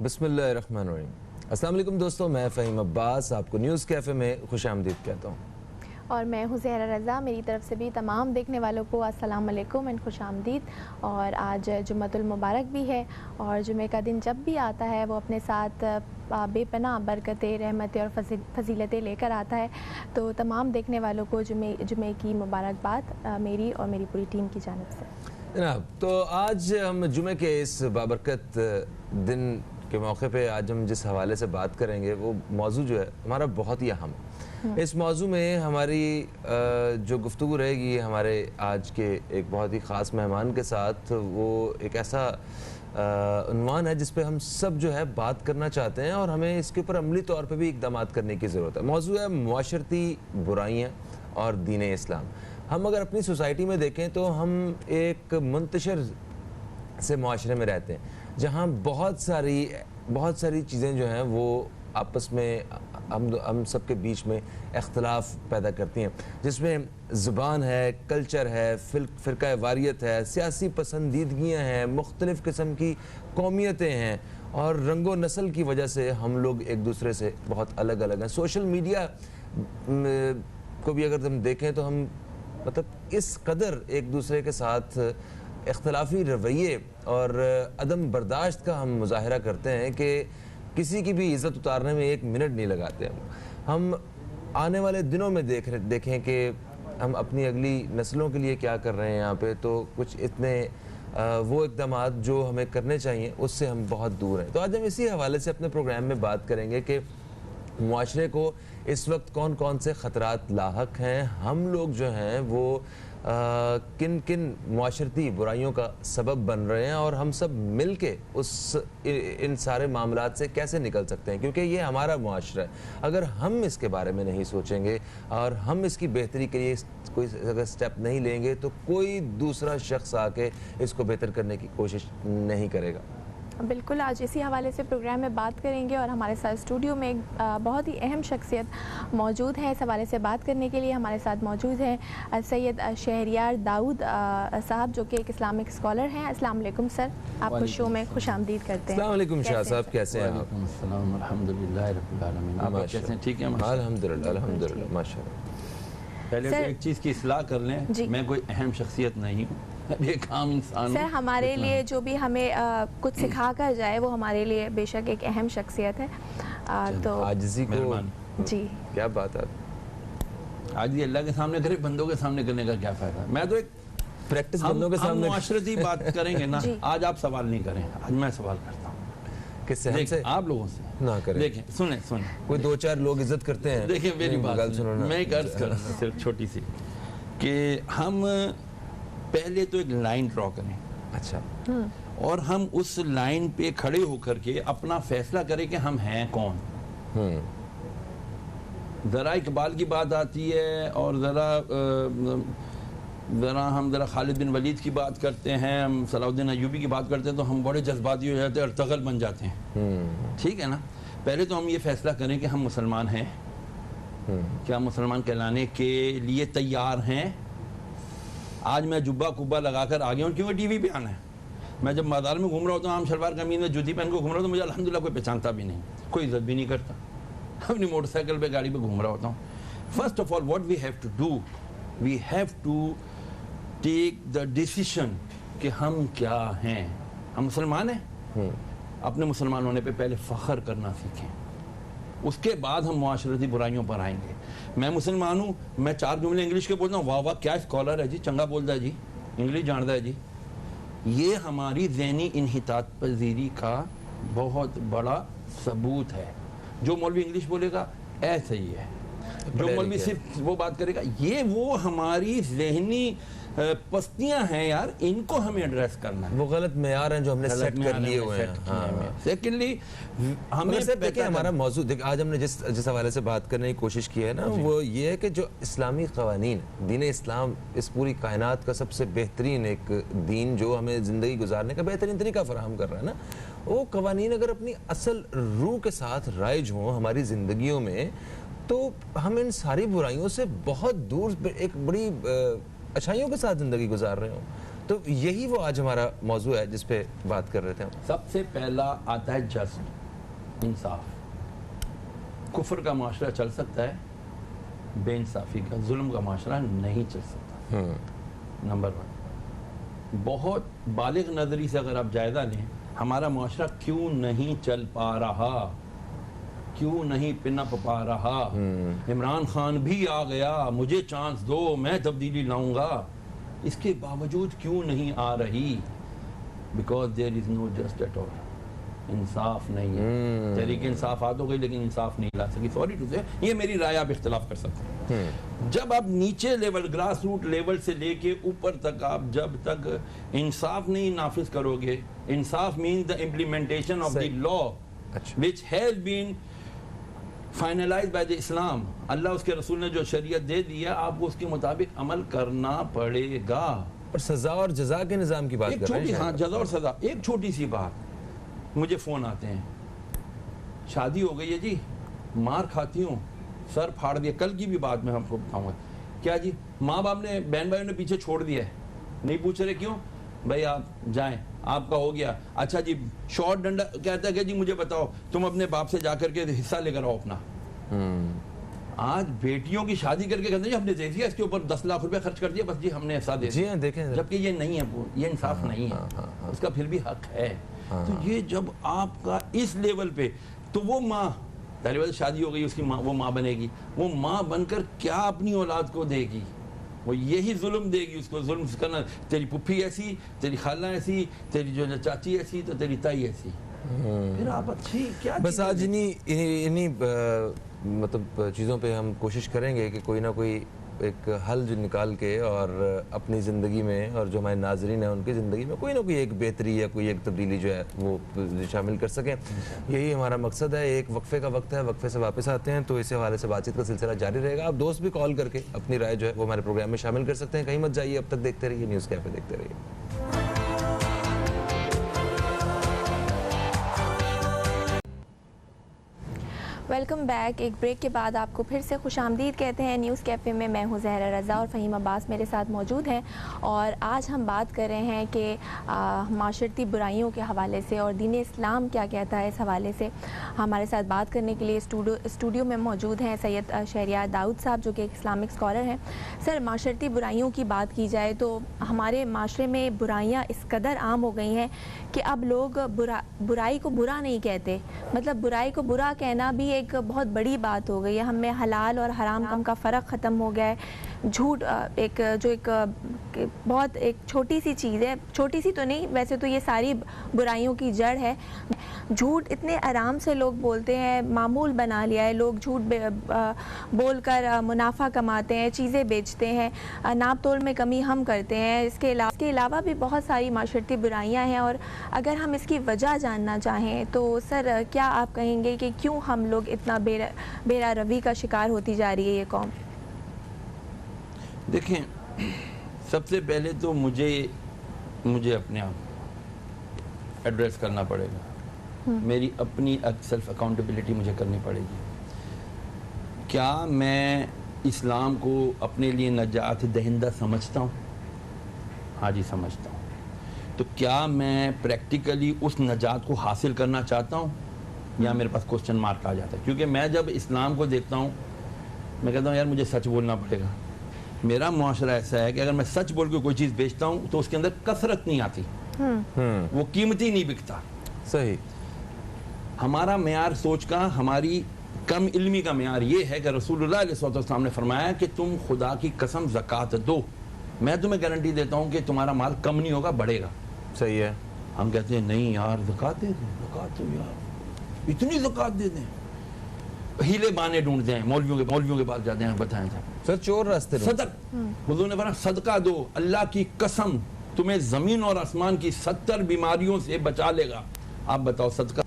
بسم اللہ الرحمن الرحیم۔ السلام علیکم دوستوں، میں فہیم عباس آپ کو نیوز کیفے میں خوش آمدید کہتا ہوں، اور میں ہوں زہرا رضا۔ میری طرف سے بھی تمام دیکھنے والوں کو السلام علیکم اینڈ خوش آمدید۔ اور آج جمعۃ المبارک بھی ہے، اور جمعہ کا دن جب بھی آتا ہے وہ اپنے ساتھ بے پناہ برکتیں، رحمتیں اور فضیلتیں لے کر آتا ہے۔ تو تمام دیکھنے والوں کو جمعے کی مبارکباد میری اور میری پوری ٹیم کی جانب سے۔ جناب تو آج ہم جمعے کے اس بابرکت دن کے موقع پہ آج ہم جس حوالے سے بات کریں گے وہ موضوع جو ہے ہمارا بہت ہی اہم ہے۔ اس موضوع میں ہماری جو گفتگو رہے گی ہمارے آج کے ایک بہت ہی خاص مہمان کے ساتھ، وہ ایک ایسا عنوان ہے جس پہ ہم سب جو ہے بات کرنا چاہتے ہیں اور ہمیں اس کے اوپر عملی طور پہ بھی اقدامات کرنے کی ضرورت ہے۔ موضوع ہے معاشرتی برائیاں اور دین اسلام۔ ہم اگر اپنی سوسائٹی میں دیکھیں تو ہم ایک منتشر سے معاشرے میں رہتے ہیں جہاں بہت ساری چیزیں جو ہیں وہ آپس میں ہم سب کے بیچ میں اختلاف پیدا کرتی ہیں، جس میں زبان ہے، کلچر ہے، فرقہ واریت ہے، سیاسی پسندیدگیاں ہیں، مختلف قسم کی قومیتیں ہیں، اور رنگ و نسل کی وجہ سے ہم لوگ ایک دوسرے سے بہت الگ الگ ہیں۔ سوشل میڈیا کو بھی اگر ہم دیکھیں تو ہم اس قدر ایک دوسرے کے ساتھ اختلافی رویے اور عدم برداشت کا ہم مظاہرہ کرتے ہیں کہ کسی کی بھی عزت اتارنے میں ایک منٹ نہیں لگاتے۔ ہم آنے والے دنوں میں دیکھیں کہ ہم اپنی اگلی نسلوں کے لیے کیا کر رہے ہیں یہاں پہ، تو کچھ اتنے وہ اقدامات جو ہمیں کرنے چاہیے اس سے ہم بہت دور ہیں۔ تو آج ہم اسی حوالے سے اپنے پروگرام میں بات کریں گے کہ معاشرے کو اس وقت کون کون سے خطرات لاحق ہیں، ہم لوگ جو ہیں وہ کن کن معاشرتی برائیوں کا سبب بن رہے ہیں، اور ہم سب مل کے ان سارے معاملات سے کیسے نکل سکتے ہیں، کیونکہ یہ ہمارا معاشرہ ہے۔ اگر ہم اس کے بارے میں نہیں سوچیں گے اور ہم اس کی بہتری کے لیے کوئی اگر سٹیپ نہیں لیں گے تو کوئی دوسرا شخص آ کے اس کو بہتر کرنے کی کوشش نہیں کرے گا۔ بالکل، آج اسی حوالے سے پروگرام میں بات کریں گے، اور ہمارے ساتھ اسٹوڈیو میں ایک بہت ہی اہم شخصیت موجود ہے۔ اس حوالے سے بات کرنے کے لیے ہمارے ساتھ موجود ہیں سید شہریار داؤد صاحب، جو کہ ایک اسلامک اسکالر ہیں۔ السلام علیکم سر، آپ کو شو میں خوش آمدید کرتے ہیں۔ السلام علیکم شاہ صاحب، کیسے ہیں آپ؟ وعلیکم السلام، الحمدللہ رب العالمین۔ آپ کیسے ہیں؟ ٹھیک ہے الحمدللہ الحمدللہ، ماشاءاللہ۔ پہلے تو ایک چیز کی اصلاح کر لیں، میں کوئی اہم شخصیت نہیں ہوں، میں ایک عام انسان ہوں۔ سر ہمارے لیے جو بھی ہمیں کچھ سکھا کر جائے وہ ہمارے لیے بے شک ایک اہم شخصیت ہے۔ تو عاجزی کو جی کیا بات ہے، عاجزی اللہ کے سامنے کرے، بندوں کے سامنے کرنے کا کیا فائدہ؟ میں تو ایک پریکٹس بندوں کے ہم سامنے معاشرتی بات کریں گے نا، آج آپ سوال نہیں کریں، آج میں سوال کرتا ہوں۔ کس سے؟ ہم سے؟ آپ لوگوں سے نہ کریں۔ دیکھیں، سنیں کوئی دو چار لوگ عزت کرتے ہیں۔ دیکھیں میری بات سنو، میں ایک عرض کروں گا صرف چھوٹی سی، کہ ہم پہلے تو ایک لائن ڈرا کریں، اچھا، اور ہم اس لائن پہ کھڑے ہو کر کے اپنا فیصلہ کریں کہ ہم ہیں کون۔ ذرا اقبال کی بات آتی ہے اور ہم خالد بن ولید کی بات کرتے ہیں، ہم صلاح الدین ایوبی کی بات کرتے ہیں تو ہم بڑے جذباتی ہو جاتے ہیں، ارطغرل بن جاتے ہیں۔ ٹھیک ہے نا؟ پہلے تو ہم یہ فیصلہ کریں کہ ہم مسلمان ہیں، کیا مسلمان کہلانے کے لیے تیار ہیں؟ آج میں جبہ کبہ لگا کر آ گیا ہوں کیونکہ ٹی وی پہ آنا ہے۔ میں جب بازار میں گھوم رہا ہوتا ہوں، عام شلوار قمیض میں جوتی پہن کے گھوم رہا ہوتا ہوں، مجھے الحمدللہ کوئی پہچانتا بھی نہیں، کوئی عزت بھی نہیں کرتا، اپنی موٹر سائیکل پہ گاڑی پہ گھوم رہا ہوتا ہوں۔ First of all what we have to do, we have to take the decision کہ ہم کیا ہیں۔ ہم مسلمان ہیں، اپنے مسلمان ہونے پہ پہلے فخر کرنا سیکھیں، اس کے بعد ہم معاشرتی برائیوں پر آئیں گے۔ میں مسلمان ہوں، میں چار جملے انگلش کے بولتا ہوں، واہ واہ کیا اسکالر ہے جی، چنگا بولتا ہے جی، انگلش جانتا ہے جی۔ یہ ہماری ذہنی انحطاط پذیری کا بہت بڑا ثبوت ہے۔ جو مولوی انگلش بولے گا ایسا ہی ہے، جو مولوی صرف وہ بات کرے گا، یہ وہ ہماری ذہنی پستیاں ہیں یار، ان کو ہمیں ایڈریس کرنا ہے۔ وہ غلط معیار ہیں جو ہم نے سیٹ کر لیے ہوئے ہیں۔ سیکنڈلی ہمیں دیکھیں ہمارا موضوع آج ہم نے جس حوالے سے بات کرنے کی کوشش کی ہے نا، وہ یہ ہے کہ جو اسلامی قوانین، دین اسلام اس پوری کائنات کا سب سے بہترین ایک دین جو ہمیں زندگی گزارنے کا بہترین طریقہ فراہم کر رہا ہے نا، وہ قوانین اگر اپنی اصل روح کے ساتھ رائج ہوں ہماری زندگیوں میں، تو ہم ان ساری برائیوں سے بہت دور ایک بڑی اچھائیوں کے ساتھ زندگی گزار رہے ہوں۔ تو یہی وہ آج ہمارا موضوع ہے جس پہ بات کر رہے تھے ہم. سب سے پہلا آتا ہے جسٹ انصاف. کفر کا معاشرہ چل سکتا ہے, بے انصافی کا, ظلم کا معاشرہ نہیں چل سکتا. نمبر 1. بہت بالغ نظری سے اگر آپ جائزہ لیں, ہمارا معاشرہ کیوں نہیں چل پا رہا, کیوں نہیں پنپ پا رہا. عمران خان بھی آ گیا, مجھے چانس دو, میں تبدیلی لاؤں گا, اس کے باوجود کیوں نہیں آ رہی؟ Because there is no just at all. انصاف نہیں ہے. تحریک انصافات ہو گئی لیکن انصاف نہیں لا سکی. سوری ٹو سے, یہ میری رائے, آپ اختلاف کر سکتے ہیں. جب آپ نیچے لیول, گراس روٹ لیول سے لے کے اوپر تک آپ جب تک انصاف نہیں نافذ کرو گے, انصاف means the implementation of the law which has been finalized by the Islam. اللہ اس کے رسول نے جو شریعت دے دی ہے, آپ کو اس کے مطابق عمل کرنا پڑے گا. اور سزا اور جزا کے نظام کی بات کر رہے ہیں. ہاں, جزا اور سزا. ایک چھوٹی سی بات, مجھے فون آتے ہیں, شادی ہو گئی ہے جی, مار کھاتی ہوں, سر پھاڑ دیا. کل کی بھی بات میں ہم کو بتاؤں گا. کیا جی, ماں باپ نے, بہن بھائیوں نے پیچھے چھوڑ دیا ہے, نہیں پوچھ رہے کیوں بھائی, آپ جائیں, آپ کا ہو گیا. اچھا جی, شارٹ ڈنڈا کہتا ہے کہ جی مجھے بتاؤ, تم اپنے باپ سے جا کر کے حصہ لے کر آؤ اپنا. آج بیٹیوں کی شادی کر کے کہتے ہیں ہم نے دیکھ لیا, اس کے اوپر 10 لاکھ روپے خرچ کر دیا, بس جی ہم نے حصہ دے دیا. دیکھیں, جبکہ یہ نہیں ہے, یہ انصاف نہیں ہے, اس کا پھر بھی حق ہے. تو یہ جب آپ کا اس لیول پہ, تو وہ ماں, پہلی بار شادی ہو گئی اس کی ماں, وہ ماں بنے گی, وہ ماں بن کر کیا اپنی اولاد کو دے گی؟ وہ یہی ظلم دے گی اس کو. ظلم کرنا, تیری پپھی ایسی, تیری خالہ ایسی, تیری جو چاچی ایسی, تو تیری تائی ایسی. پھر آپ اچھی کیا بس آج انہی مطلب چیزوں پہ ہم کوشش کریں گے کہ کوئی نہ کوئی ایک حل جو نکال کے, اور اپنی زندگی میں اور جو ہمارے ناظرین ہیں ان کی زندگی میں کوئی نہ کوئی ایک بہتری یا کوئی ایک تبدیلی جو ہے وہ شامل کر سکیں. یہی ہمارا مقصد ہے. ایک وقفے کا وقت ہے, وقفے سے واپس آتے ہیں تو اس حوالے سے بات چیت کا سلسلہ جاری رہے گا. آپ دوست بھی کال کر کے اپنی رائے جو ہے وہ ہمارے پروگرام میں شامل کر سکتے ہیں. کہیں مت جائیے, اب تک دیکھتے رہیے نیوز کیفے, دیکھتے رہیے. Welcome back. ایک بریک کے بعد آپ کو پھر سے خوش آمدید کہتے ہیں نیوز کیفے میں. میں ہوں زہرا رضا اور فہیم عباس میرے ساتھ موجود ہیں, اور آج ہم بات کر رہے ہیں کہ معاشرتی برائیوں کے حوالے سے اور دین اسلام کیا کہتا ہے اس حوالے سے. ہمارے ساتھ بات کرنے کے لیے اسٹوڈیو میں موجود ہیں سید شہریار داؤد صاحب, جو کہ ایک اسلامک اسکالر ہیں. سر, معاشرتی برائیوں کی بات کی جائے تو ہمارے معاشرے میں برائیاں اس قدر عام ہو گئی ہیں کہ اب لوگ برائی کو برا نہیں کہتے. مطلب برائی کو برا کہنا بھی ایک بہت بڑی بات ہو گئی ہے. ہم میں حلال اور حرام کا فرق ختم ہو گیا ہے. جھوٹ ایک بہت ایک چھوٹی سی چیز ہے, چھوٹی سی تو نہیں, ویسے تو یہ ساری برائیوں کی جڑ ہے. جھوٹ اتنے آرام سے لوگ بولتے ہیں, معمول بنا لیا ہے. لوگ جھوٹ بول کر منافع کماتے ہیں, چیزیں بیچتے ہیں, ناپ تول میں کمی ہم کرتے ہیں. اس کے علاوہ بھی بہت ساری معاشرتی برائیاں ہیں, اور اگر ہم اس کی وجہ جاننا چاہیں تو سر کیا آپ کہیں گے کہ کیوں ہم لوگ اتنا بے روی کا شکار ہوتی جا رہی ہے یہ قوم؟ دیکھیں, سب سے پہلے تو مجھے اپنے آپ ایڈریس کرنا پڑے گا. میری اپنی سیلف اکاؤنٹیبلٹی مجھے کرنی پڑے گی. کیا میں اسلام کو اپنے لیے نجات دہندہ سمجھتا ہوں؟ ہاں جی, سمجھتا ہوں. تو کیا میں پریکٹیکلی اس نجات کو حاصل کرنا چاہتا ہوں, یا میرے پاس کوسچن مارک آ جاتا ہے؟ کیونکہ میں جب اسلام کو دیکھتا ہوں میں کہتا ہوں یار مجھے سچ بولنا پڑے گا. میرا معاشرہ ایسا ہے کہ اگر میں سچ بول کے کوئی چیز بیچتا ہوں تو اس کے اندر کثرت نہیں آتی, وہ قیمتی نہیں بکتا. صحیح. ہمارا معیار سوچ کا, ہماری کم علمی کا معیار یہ ہے کہ رسول اللہ علیہ السلام نے فرمایا کہ تم خدا کی قسم زکوٰۃ دو, میں تمہیں گارنٹی دیتا ہوں کہ تمہارا مال کم نہیں ہوگا, بڑھے گا. صحیح ہے. ہم کہتے ہیں نہیں یار زکوٰۃ دے دیں, زکوٰۃ تو یار اتنی زکوٰۃ دے دیں, ہیلے بانے ڈھونڈتے ہیں, مولویوں کے پاس جاتے ہیں, بتائیں سر چور راستے. صدق, حضور نے فرمایا صدقہ دو, اللہ کی قسم تمہیں زمین اور آسمان کی 70 بیماریوں سے بچا لے گا. آپ بتاؤ صدقہ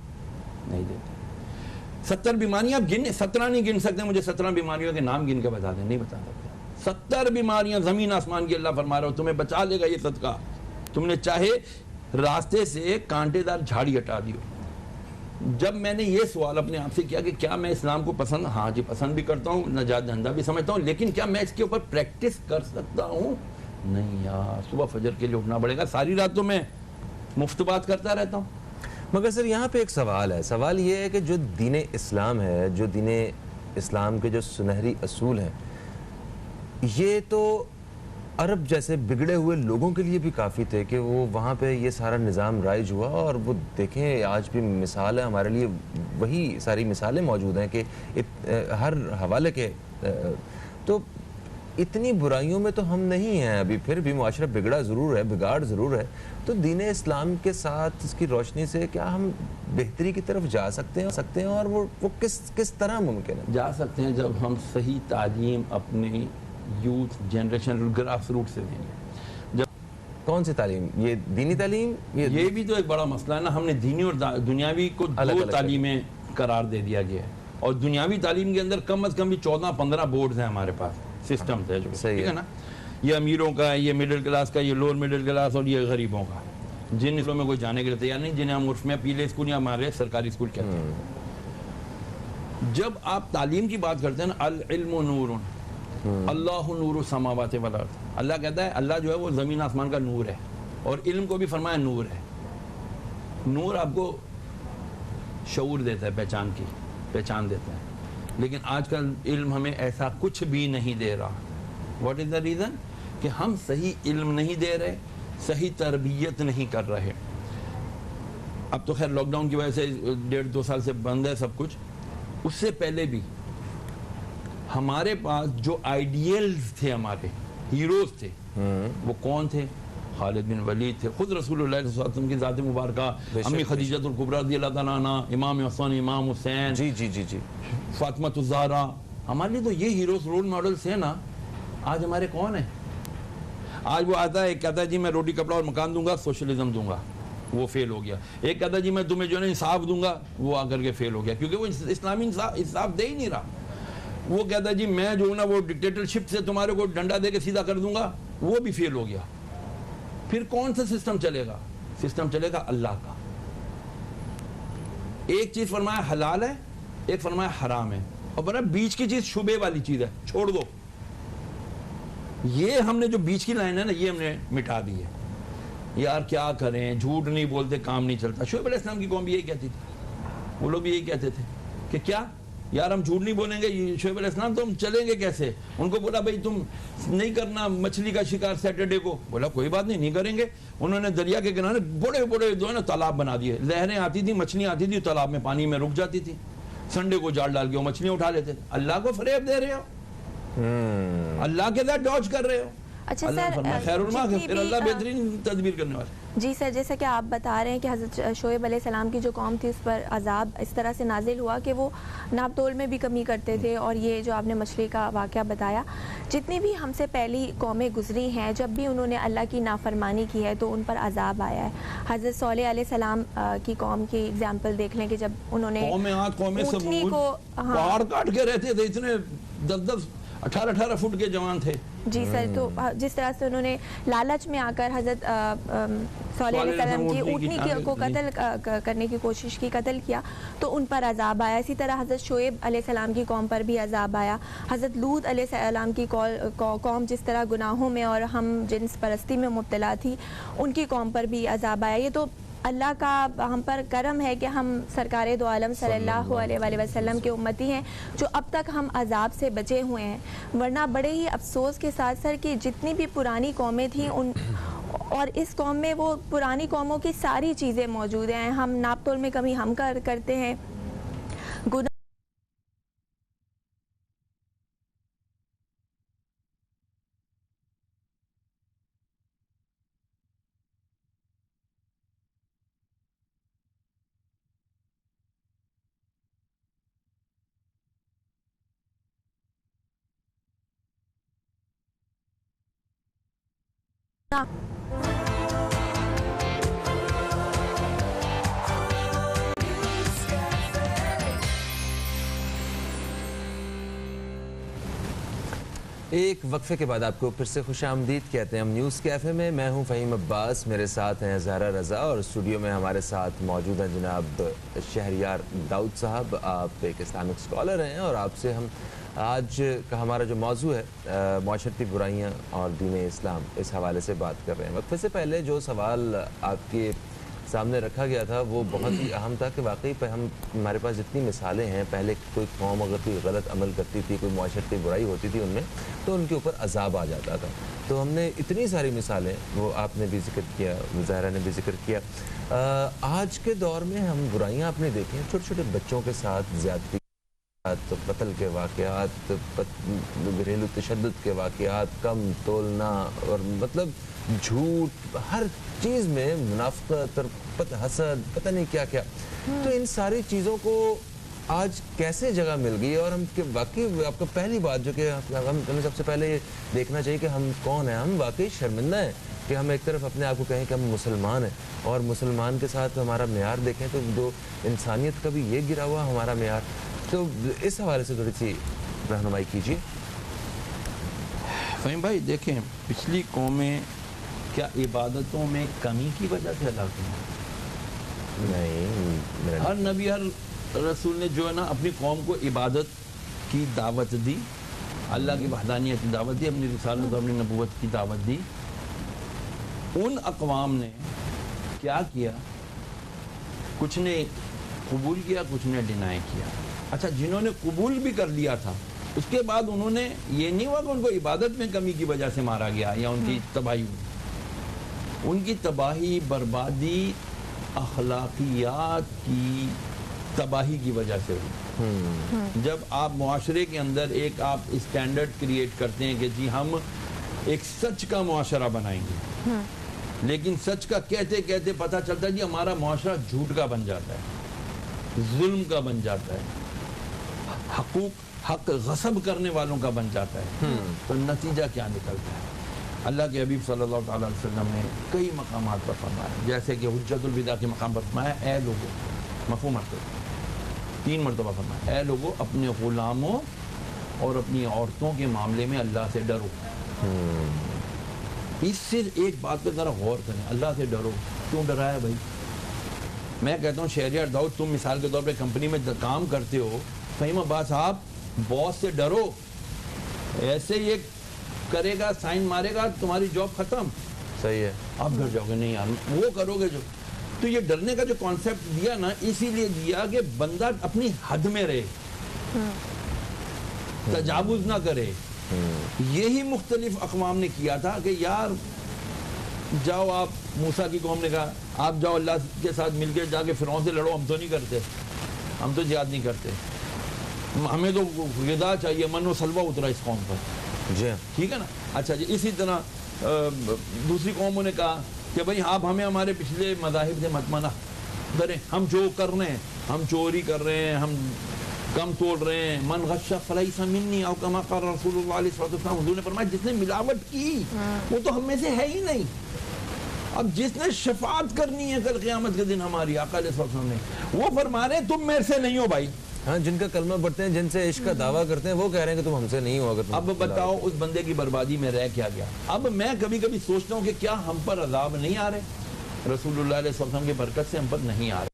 نہیں دیتے. 70 بیماریاں آپ 17 نہیں گن سکتے, مجھے 17 بیماریوں کے نام گن کے بتا دیں, نہیں بتا سکتے. 70 بیماریاں زمین آسمان کی اللہ فرما رہا ہو تمہیں بچا لے گا یہ صدقہ. تم نے چاہے راستے سے کانٹے دار جھاڑی ہٹا دیو. جب میں نے یہ سوال اپنے آپ سے کیا کہ کیا میں اسلام کو پسند, ہاں جی پسند بھی کرتا ہوں, نجات دہندہ بھی سمجھتا ہوں, لیکن کیا میں اس کے اوپر پریکٹس کر سکتا ہوں؟ نہیں یار صبح فجر کے لیے اٹھنا پڑے گا, ساری رات تو میں مفت بات کرتا رہتا ہوں. مگر سر یہاں پہ ایک سوال ہے, سوال یہ ہے کہ جو دین اسلام ہے, جو دین اسلام کے جو سنہری اصول ہیں, یہ تو عرب جیسے بگڑے ہوئے لوگوں کے لیے بھی کافی تھے کہ وہ وہاں پہ یہ سارا نظام رائج ہوا, اور وہ دیکھیں آج بھی مثال ہے ہمارے لیے, وہی ساری مثالیں موجود ہیں کہ ہر حوالے کے. تو اتنی برائیوں میں تو ہم نہیں ہیں ابھی, پھر بھی معاشرہ بگڑا ضرور ہے, بگاڑ ضرور ہے. تو دین اسلام کے ساتھ اس کی روشنی سے کیا ہم بہتری کی طرف جا سکتے ہیں اور وہ کس طرح ممکن ہے؟ جا سکتے ہیں جب ہم صحیح تعلیم اپنے یوتھ جنریشن گراس روٹ سے دیں گے. جب کون سی تعلیم؟ یہ دینی تعلیم؟ یہ بھی تو ایک بڑا مسئلہ ہے نا, ہم نے دینی اور دنیاوی کو دو تعلیمیں قرار دے دیا گیا ہے, اور دنیاوی تعلیم کے اندر کم از کم بھی 14-15 بورڈز ہیں ہمارے پاس, سسٹمز ہے جو, ٹھیک ہے نا. یہ امیروں کا ہے, یہ مڈل کلاس کا, یہ لوور مڈل کلاس, اور یہ غریبوں کا, جن اسکولوں میں کوئی جانے کے لیے تیار نہیں, جنہیں ہم عرف میں پیلے اسکول یا ہمارے سرکاری اسکول کہتے ہیں. جب آپ تعلیم کی بات کرتے ہیں نا, العلم نور, اللہ نور السماوات والارض, اللہ کہتا ہے اللہ جو ہے وہ زمین آسمان کا نور ہے, اور علم کو بھی فرمایا نور ہے. نور آپ کو شعور دیتا ہے, پہچان دیتا ہے, لیکن آج کل علم ہمیں ایسا کچھ بھی نہیں دے رہا. What is the reason? کہ ہم صحیح علم نہیں دے رہے, صحیح تربیت نہیں کر رہے. اب تو خیر لاک ڈاؤن کی وجہ سے 1.5-2 سال سے بند ہے سب کچھ, اس سے پہلے بھی ہمارے پاس جو آئیڈیلز تھے, ہمارے ہیروز تھے, وہ کون تھے؟ خالد بن ولید تھے, خود رسول اللہ صلی اللہ علیہ وسلم کی ذات مبارکہ, امی خدیجہ الکبریٰ رضی اللہ تعالیٰ عنہ, امام حسن, امام حسین, جی فاطمہ الزہرا, ہمارے لیے تو یہ ہیروز رول ماڈلز ہیں نا. آج ہمارے کون ہیں؟ آج وہ آتا ہے, کہتا ہے جی میں روٹی کپڑا اور مکان دوں گا, سوشلزم دوں گا, وہ فیل ہو گیا. ایک کہتا ہے جی میں تمہیں جو ہے نا انصاف دوں گا, وہ آ کر کے فیل ہو گیا, کیونکہ وہ اسلامی انصاف دے ہی نہیں رہا. وہ کہتا ہے جی میں جو نا وہ ڈکٹیٹرشپ سے تمہارے کو ڈنڈا دے کے سیدھا کر دوں گا, وہ بھی فیل ہو گیا. پھر کون سا سسٹم چلے گا؟ سسٹم چلے گا اللہ کا. ایک چیز فرمایا حلال ہے, ایک فرمایا حرام ہے, اور بڑا بیچ کی چیز شبے والی چیز ہے, چھوڑ دو. یہ ہم نے جو بیچ کی لائن ہے نا, یہ ہم نے مٹا دی ہے. یار کیا کریں, جھوٹ نہیں بولتے کام نہیں چلتا. شعیب علیہ السلام کی قوم بھی یہی کہتی تھی, وہ لوگ بھی یہی کہتے تھے کہ کیا یار ہم جھوٹ نہیں بولیں گے, شعیب علیہ السلام تو ہم چلیں گے کیسے؟ ان کو بولا بھائی تم نہیں کرنا مچھلی کا شکار سیٹرڈے کو, بولا کوئی بات نہیں کریں گے. انہوں نے دریا کے کنارے بڑے بڑے جو ہے نا تالاب بنا دیے, لہریں آتی تھی, مچھلیاں آتی تھی, تالاب میں پانی میں رک جاتی تھی. سنڈے کو جال ڈال کے وہ مچھلیاں اٹھا لیتے تھے. اللہ کو فریب دے رہے ہو, اللہ کے ساتھ ڈاج کر رہے ہو. اچھا سر, خیر علماء, پھر اللہ بہترین تدبیر کرنے والے. جی سر, جیسا کہ آپ بتا رہے ہیں کہ حضرت شعیب علیہ السلام کی جو قوم تھی اس پر عذاب اس طرح سے نازل ہوا کہ وہ ناپ تول میں بھی کمی کرتے تھے, اور یہ جو آپ نے مچھلی کا واقعہ بتایا, جتنی بھی ہم سے پہلی قومیں گزری ہیں جب بھی انہوں نے اللہ کی نافرمانی کی ہے تو ان پر عذاب آیا ہے. حضرت صالح علیہ السلام کی قوم کی اگزامپل دیکھ لیں کہ جب انہوں نے اونٹنی کو پہاڑ کاٹ کے رہتے تھے, اتنے 18 فٹ کے جوان تھے. جی سر, تو جس طرح سے انہوں نے لالچ میں آ کر حضرت صالح علیہ السلام کی اونٹنی کو قتل کرنے کی کوشش کی, قتل کیا, تو ان پر عذاب آیا. اسی طرح حضرت شعیب علیہ السلام کی قوم پر بھی عذاب آیا. حضرت لوط علیہ السلام کی قوم جس طرح گناہوں میں اور ہم جنس پرستی میں مبتلا تھی, ان کی قوم پر بھی عذاب آیا. یہ تو اللہ کا ہم پر کرم ہے کہ ہم سرکار دو عالم صلی اللہ علیہ وآلہ وسلم کے امتی ہیں جو اب تک ہم عذاب سے بچے ہوئے ہیں. ورنہ بڑے ہی افسوس کے ساتھ سر کہ جتنی بھی پرانی قومیں تھیں ان اور اس قوم میں وہ پرانی قوموں کی ساری چیزیں موجود ہیں. ہم ناپ تول میں کمی ہم کرتے ہیں, ایک وقفے کے بعد آپ کو پھر سے خوش آمدید کہتے ہیں ہم نیوز کیفے میں. میں ہوں فہیم عباس, میرے ساتھ ہیں زہرا رضا, اور اسٹوڈیو میں ہمارے ساتھ موجود ہیں جناب شہریار داؤد صاحب. آپ ایک اسلامک اسکالر ہیں اور آپ سے ہم آج کا ہمارا جو موضوع ہے معاشرتی برائیاں اور دین اسلام، اس حوالے سے بات کر رہے ہیں۔ وقفے سے پہلے جو سوال آپ کے سامنے رکھا گیا تھا وہ بہت ہی اہم تھا کہ واقعی پہ ہمارے پاس جتنی مثالیں ہیں، پہلے کوئی قوم اگر کوئی غلط عمل کرتی تھی، کوئی معاشرتی برائی ہوتی تھی ان میں، تو ان کے اوپر عذاب آ جاتا تھا۔ تو ہم نے اتنی ساری مثالیں، وہ آپ نے بھی ذکر کیا، مظاہرہ نے بھی ذکر کیا۔ آج کے دور میں ہم برائیاں آپ نے دیکھی ہیں، چھوٹے چھوٹے بچوں کے ساتھ زیادتی، قتل کے واقعات، گھریلو تشدد کے واقعات، کم تولنا اور مطلب جھوٹ، ہر چیز میں منافقت اور حسد، پتہ نہیں کیا کیا۔ تو ان ساری چیزوں کو آج کیسے جگہ مل گئی؟ اور ہم کہ واقعی آپ کو پہلی بات جو کہ ہمیں سب سے پہلے یہ دیکھنا چاہیے کہ ہم کون ہیں۔ ہم واقعی شرمندہ ہیں کہ ہم ایک طرف اپنے آپ کو کہیں کہ ہم مسلمان ہیں، اور مسلمان کے ساتھ ہمارا معیار دیکھیں تو جو انسانیت کا بھی یہ گرا ہوا ہمارا معیار۔ تو اس حوالے سے تھوڑی سی رہنمائی کیجیے۔ فہیم بھائی دیکھیں، پچھلی قومیں کیا عبادتوں میں کمی کی وجہ سے ہلاک ہوئی؟ نہیں، ہر نبی، ہر رسول نے جو ہے نا اپنی قوم کو عبادت کی دعوت دی، اللہ کی وحدانیت کی دعوت دی، اپنی رسالت اور اپنی نبوت کی دعوت دی۔ ان اقوام نے کیا کیا؟ کچھ نے قبول کیا، کچھ نے ڈینائی کیا۔ اچھا، جنہوں نے قبول بھی کر لیا تھا، اس کے بعد انہوں نے یہ نہیں ہوا کہ ان کو عبادت میں کمی کی وجہ سے مارا گیا یا ان کی تباہی ہوئی۔ ان کی تباہی، بربادی، اخلاقیات کی تباہی کی وجہ سے ہوئی۔ جب آپ معاشرے کے اندر ایک آپ اسٹینڈرڈ کریٹ کرتے ہیں کہ جی ہم ایک سچ کا معاشرہ بنائیں گے، لیکن سچ کا کہتے کہتے پتہ چلتا ہے جی ہمارا معاشرہ جھوٹ کا بن جاتا ہے، ظلم کا بن جاتا ہے، حق غصب کرنے والوں کا بن جاتا ہے، تو نتیجہ کیا نکلتا ہے؟ اللہ کے حبیب صلی اللہ تعالیٰ علیہ وسلم نے کئی مقامات پر فرمایا، جیسے کہ حجت الوداع کے مقام پر فرمایا، اے لوگوں، مفہوم مرتبہ 3 مرتبہ فرمایا، اے لوگوں اپنے غلاموں اور اپنی عورتوں کے معاملے میں اللہ سے ڈرو۔ اس سے ایک بات پہ ذرا غور کریں، اللہ سے ڈرو۔ کیوں ڈرایا بھائی؟ میں کہتا ہوں شہریار داؤد، تم مثال کے طور پہ کمپنی میں کام کرتے ہو، فہیم عباس صاحب باس سے ڈرو، ایسے یہ کرے گا، سائن مارے گا، تمہاری جاب ختم۔ صحیح ہے، آپ ڈر جاؤ گے، نہیں یار وہ کرو گے جو۔ تو یہ ڈرنے کا جو کانسیپٹ دیا نا، اسی لیے دیا کہ بندہ اپنی حد میں رہے، تجاوز نہ کرے۔ یہی مختلف اقوام نے کیا تھا کہ یار جاؤ، آپ موسیٰ کی قوم نے کہا آپ جاؤ اللہ کے ساتھ مل کے جا کے فرعون سے لڑو، ہم تو نہیں کرتے، ہم تو جہاد نہیں کرتے، ہمیں تو غذا چاہیے، من و سلوہ اترا اس قوم پر۔ جی ٹھیک ہے نا؟ اچھا جی، اسی طرح دوسری قوموں نے کہا کہ بھئی آپ ہمیں ہمارے پچھلے مذاہب سے مت منع کریں، ہم جو کر رہے ہیں، ہم چوری کر رہے ہیں، ہم کم توڑ رہے ہیں، من غش فلیس منی، او کما قال رسول اللہ علیہ وسلم، حضور نے فرمایا جس نے ملاوٹ کی وہ تو ہم میں سے ہے ہی نہیں۔ اب جس نے شفاعت کرنی ہے کل قیامت کے دن ہماری، آقا علیہ وسلم نے، وہ فرما رہے ہیں تم میرے سے نہیں ہو بھائی۔ ہاں، جن کا کلمہ پڑھتے ہیں، جن سے عشق کا دعویٰ کرتے ہیں، وہ کہہ رہے ہیں کہ تم ہم سے نہیں ہو۔ اگر اب بتاؤ اس بندے کی بربادی میں رہ کیا گیا؟ اب میں کبھی کبھی سوچتا ہوں کہ کیا ہم پر عذاب نہیں آ رہے؟ رسول اللہ علیہ وسلم کی برکت سے ہم پر نہیں آ رہے،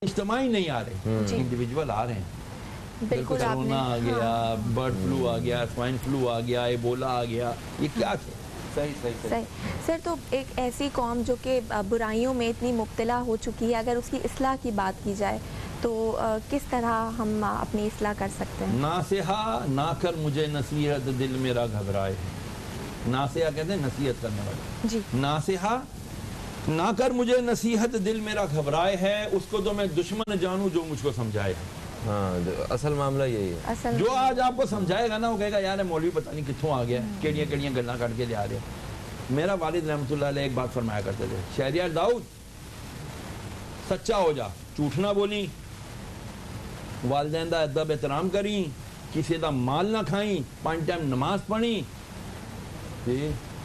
اجتماعی نہیں آ رہے، انڈیویجول آ رہے ہیں۔ بالکل، کرونا آ گیا، برڈ فلو آ گیا، سوائن فلو آ گیا، ایبولا آ گیا، یہ کیا تھے؟ صحیح سر، تو ایک ایسی قوم جو کہ برائیوں میں اتنی مبتلا ہو چکی ہے، اگر اس کی اصلاح کی بات کی جائے تو کس طرح ہم اپنی اصلاح کر سکتے ہیں؟ ناصحہ نہ کر مجھے نصیحت، دل میرا گھبرائے ہے۔ ناصحہ کہتے ہیں نصیحت کرنے والا، جی، ناصحہ نہ کر مجھے نصیحت، دل میرا گھبرائے ہے، اس کو تو میں دشمن جانوں جو مجھ کو سمجھائے ہے۔ ہاں، اصل معاملہ یہی ہے۔ جو آج آپ کو سمجھائے گا نا، وہ کہے گا یار مولوی پتہ نہیں کتھوں آ گیا، کیڑیاں کیڑیاں گلاں کر کے لے آ رہے ہیں۔ میرا والد رحمۃ اللہ علیہ ایک بات فرمایا کرتے تھے، شہریار داؤد سچا ہو جا، جھوٹ نہ بولی، والدین دا ادب احترام کریں، کسی دا مال نہ کھائیں، 5 ٹائم نماز پڑھیں،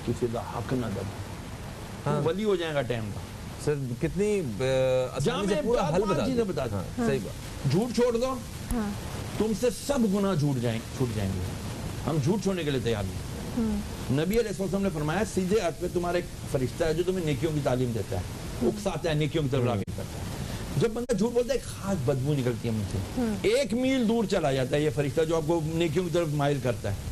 کسی دا حق نہ دبا، ولی ہو جائے گا ٹائم کا۔ سر کتنی آسانی سے پورا حل بتا دیں۔ صحیح بات، جھوٹ چھوڑ دو، تم سے سب گناہ چھوٹ جائیں گے۔ ہم جھوٹ چھوڑنے کے لیے تیار نہیں۔ نبی علیہ السلام نے فرمایا سیدھے ہاتھ پہ تمہارا ایک فرشتہ ہے جو تمہیں نیکیوں کی تعلیم دیتا ہے، اکساتا ہے، نیکیوں کی طرف راغب کرتا ہے۔ جب بندہ جھوٹ بولتا ہے ایک خاص بدبو نکلتی ہے منہ سے، 1 میل دور چلا جاتا ہے یہ فرشتہ جو آپ کو نیکیوں کی طرف مائل کرتا ہے.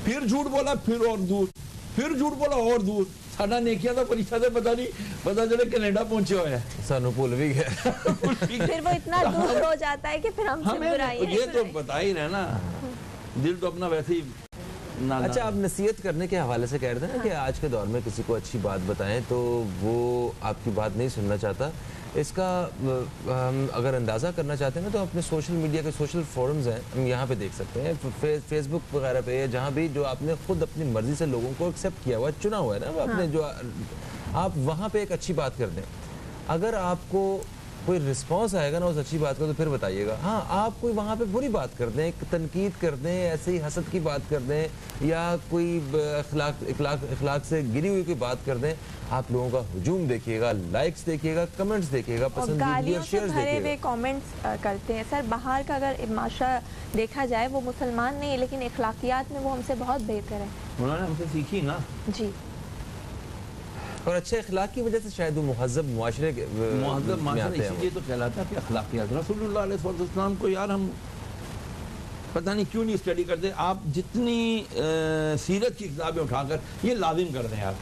پھر جھوٹ بولا، پھر اور دور، پھر جھوٹ بولا اور دور. ساڈا نیکیاں دا فرشتہ سے پتا چلے کینیڈا پہنچے ہوئے ہیں، سانو بھول بھی گیا. پھر وہ اتنا دور ہو جاتا ہے کہ پھر ہم سے برائیاں یہ تو بتا ہی رہے نا، دل تو اپنا ویسے ہی. اچھا، آپ نصیحت کرنے کے حوالے سے کہہ رہے تھے نا کہ آج کے دور میں کسی کو اچھی بات بتائیں تو وہ آپ کی بات نہیں سننا چاہتا. اس کا ہم اگر اندازہ کرنا چاہتے ہیں نا تو اپنے سوشل میڈیا کے سوشل فورمز ہیں، ہم یہاں پہ دیکھ سکتے ہیں، فیس بک وغیرہ پہ، جہاں بھی جو آپ نے خود اپنی مرضی سے لوگوں کو ایکسیپٹ کیا ہوا ہے، چنا ہوا ہے نا آپ نے، جو آپ وہاں پہ ایک اچھی بات کر دیں. اگر آپ کو کوئی رسپانس آئے گا نا اس اچھی بات کا تو پھر بتائیے گا. ہاں، آپ کوئی وہاں پہ بری بات کر دیں، تنقید کر دیں، ایسے ہی حسد کی بات کر دیں، یا کوئی اخلاق سے گری ہوئی کوئی بات کر دیں، آپ لوگوں کا ہجوم دیکھیے گا، لائکس دیکھیے گا، کمنٹس دیکھیے گا، پسندیدگی اور شیئرز دیکھیے گا. ہوئے کامنٹس کرتے ہیں. سر، باہر کا اگر معاشرہ دیکھا جائے وہ مسلمان نہیں ہے لیکن اخلاقیات میں وہ ہم سے بہت بہتر ہے. انہوں نے ہم سے سیکھی نا. جی. اور اچھے اخلاق کی وجہ سے شاید وہ مہذب معاشرے کے مہذب معاشرہ اسی لیے تو کہلاتا ہے کہ اخلاقیات. رسول اللہ علیہ وسلم کو یار ہم پتہ نہیں کیوں نہیں اسٹڈی کرتے. آپ جتنی سیرت کی کتابیں اٹھا کر یہ لازم کر دیں یار،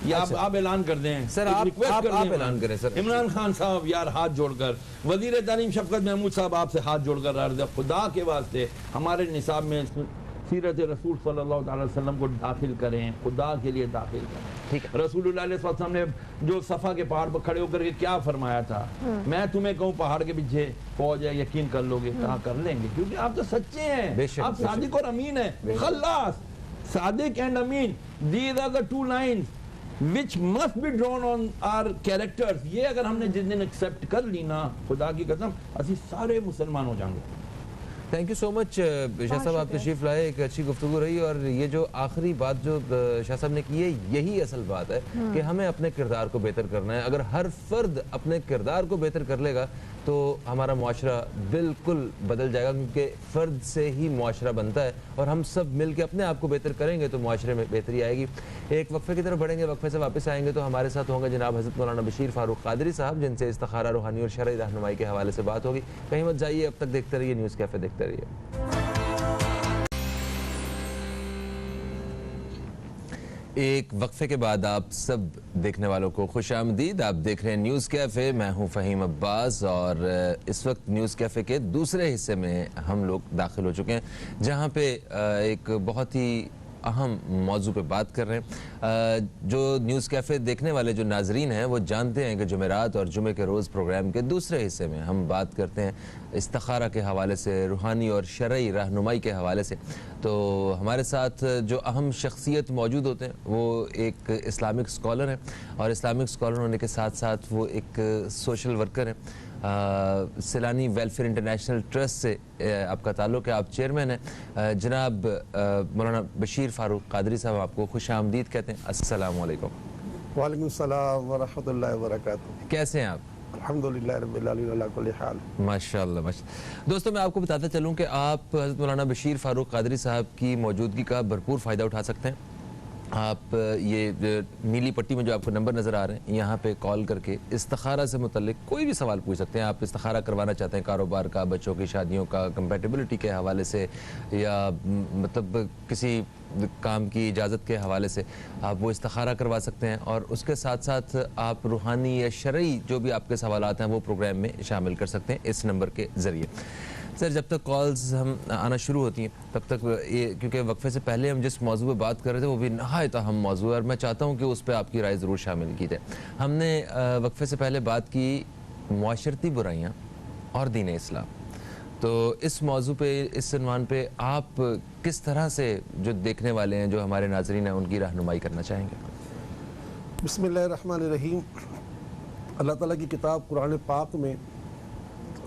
یہ آپ اعلان کر دیں. سر آپ اعلان کریں. سر عمران خان صاحب یار ہاتھ جوڑ کر، وزیر تعلیم شفقت محمود صاحب آپ سے ہاتھ جوڑ کر عرض ہے، خدا کے واسطے ہمارے نصاب میں سیرت رسول صلی اللہ علیہ وسلم کو داخل کریں، خدا کے لیے داخل کریں. ٹھیک ہے. رسول اللہ علیہ وسلم نے جو صفا کے پہاڑ پر کھڑے ہو کر کے کیا فرمایا تھا، میں تمہیں کہوں پہاڑ کے پیچھے فوج ہے، یقین کر لو گے؟ کہا کر لیں گے، کیونکہ آپ تو سچے ہیں، آپ صادق اور امین ہیں. خلاص، صادق اینڈ امین، these are the 2 lines which must be drawn on our characters. یہ اگر ہم نے جس دن ایکسیپٹ کر لی نا، خدا کی قسم اسی سارے مسلمان ہو جائیں گے. تھینک یو سو مچ شاہ صاحب، آپ تشریف لائے. ایک اچھی گفتگو رہی، اور یہ جو آخری بات جو شاہ صاحب نے کی ہے یہی اصل بات ہے کہ ہمیں اپنے کردار کو بہتر کرنا ہے. اگر ہر فرد اپنے کردار کو بہتر کر لے گا تو ہمارا معاشرہ بالکل بدل جائے گا، کیونکہ فرد سے ہی معاشرہ بنتا ہے، اور ہم سب مل کے اپنے آپ کو بہتر کریں گے تو معاشرے میں بہتری آئے گی. ایک وقفے کی طرف بڑھیں گے، وقفے سے واپس آئیں گے تو ہمارے ساتھ ہوں گے جناب حضرت مولانا بشیر فاروق قادری صاحب، جن سے استخارہ، روحانی اور شرعی رہنمائی کے حوالے سے بات ہوگی. کہیں مت جائیے، اب تک دیکھتے رہیے نیوز کیفے، دیکھتے رہیے. ایک وقفے کے بعد آپ سب دیکھنے والوں کو خوش آمدید. آپ دیکھ رہے ہیں نیوز کیفے، میں ہوں فہیم عباس، اور اس وقت نیوز کیفے کے دوسرے حصے میں ہم لوگ داخل ہو چکے ہیں، جہاں پہ ایک بہت ہی اہم موضوع پہ بات کر رہے ہیں. جو نیوز کیفے دیکھنے والے جو ناظرین ہیں وہ جانتے ہیں کہ جمعرات اور جمعے کے روز پروگرام کے دوسرے حصے میں ہم بات کرتے ہیں استخارہ کے حوالے سے، روحانی اور شرعی رہنمائی کے حوالے سے. تو ہمارے ساتھ جو اہم شخصیت موجود ہوتے ہیں وہ ایک اسلامک اسکالر ہیں، اور اسلامک اسکالر ہونے کے ساتھ ساتھ وہ ایک سوشل ورکر ہیں. سیلانی ویلفیئر انٹرنیشنل ٹرسٹ سے آپ کا تعلق ہے، آپ چیئرمین ہیں. جناب مولانا بشیر فاروق قادری صاحب، آپ کو خوش آمدید کہتے ہیں. السلام علیکم. وعلیکم السلام ورحمۃ اللہ وبرکاتہ. کیسے ہیں آپ؟ الحمدللہ رب العالمین علی کل حال. ماشاءاللہ ماشاءاللہ. دوستوں، میں آپ کو بتاتا چلوں کہ آپ حضرت مولانا بشیر فاروق قادری صاحب کی موجودگی کا بھرپور فائدہ اٹھا سکتے ہیں. آپ یہ نیلی پٹی میں جو آپ کو نمبر نظر آ رہے ہیں، یہاں پہ کال کر کے استخارہ سے متعلق کوئی بھی سوال پوچھ سکتے ہیں. آپ استخارہ کروانا چاہتے ہیں کاروبار کا، بچوں کی شادیوں کا، کمپیٹیبلٹی کے حوالے سے، یا مطلب کسی کام کی اجازت کے حوالے سے آپ وہ استخارہ کروا سکتے ہیں. اور اس کے ساتھ ساتھ آپ روحانی یا شرعی جو بھی آپ کے سوالات ہیں وہ پروگرام میں شامل کر سکتے ہیں اس نمبر کے ذریعے. سر، جب تک کالز ہم آنا شروع ہوتی ہیں تب تک یہ، کیونکہ وقفے سے پہلے ہم جس موضوع پہ بات کر رہے تھے وہ بھی نہایت اہم موضوع ہے، اور میں چاہتا ہوں کہ اس پہ آپ کی رائے ضرور شامل کی جائے. ہم نے وقفے سے پہلے بات کی معاشرتی برائیاں اور دین اسلام. تو اس موضوع پہ، اس عنوان پہ آپ کس طرح سے جو دیکھنے والے ہیں، جو ہمارے ناظرین ہیں، ان کی رہنمائی کرنا چاہیں گے؟ بسم اللہ الرحمن الرحیم. اللہ تعالیٰ کی کتاب قرآن پاک میں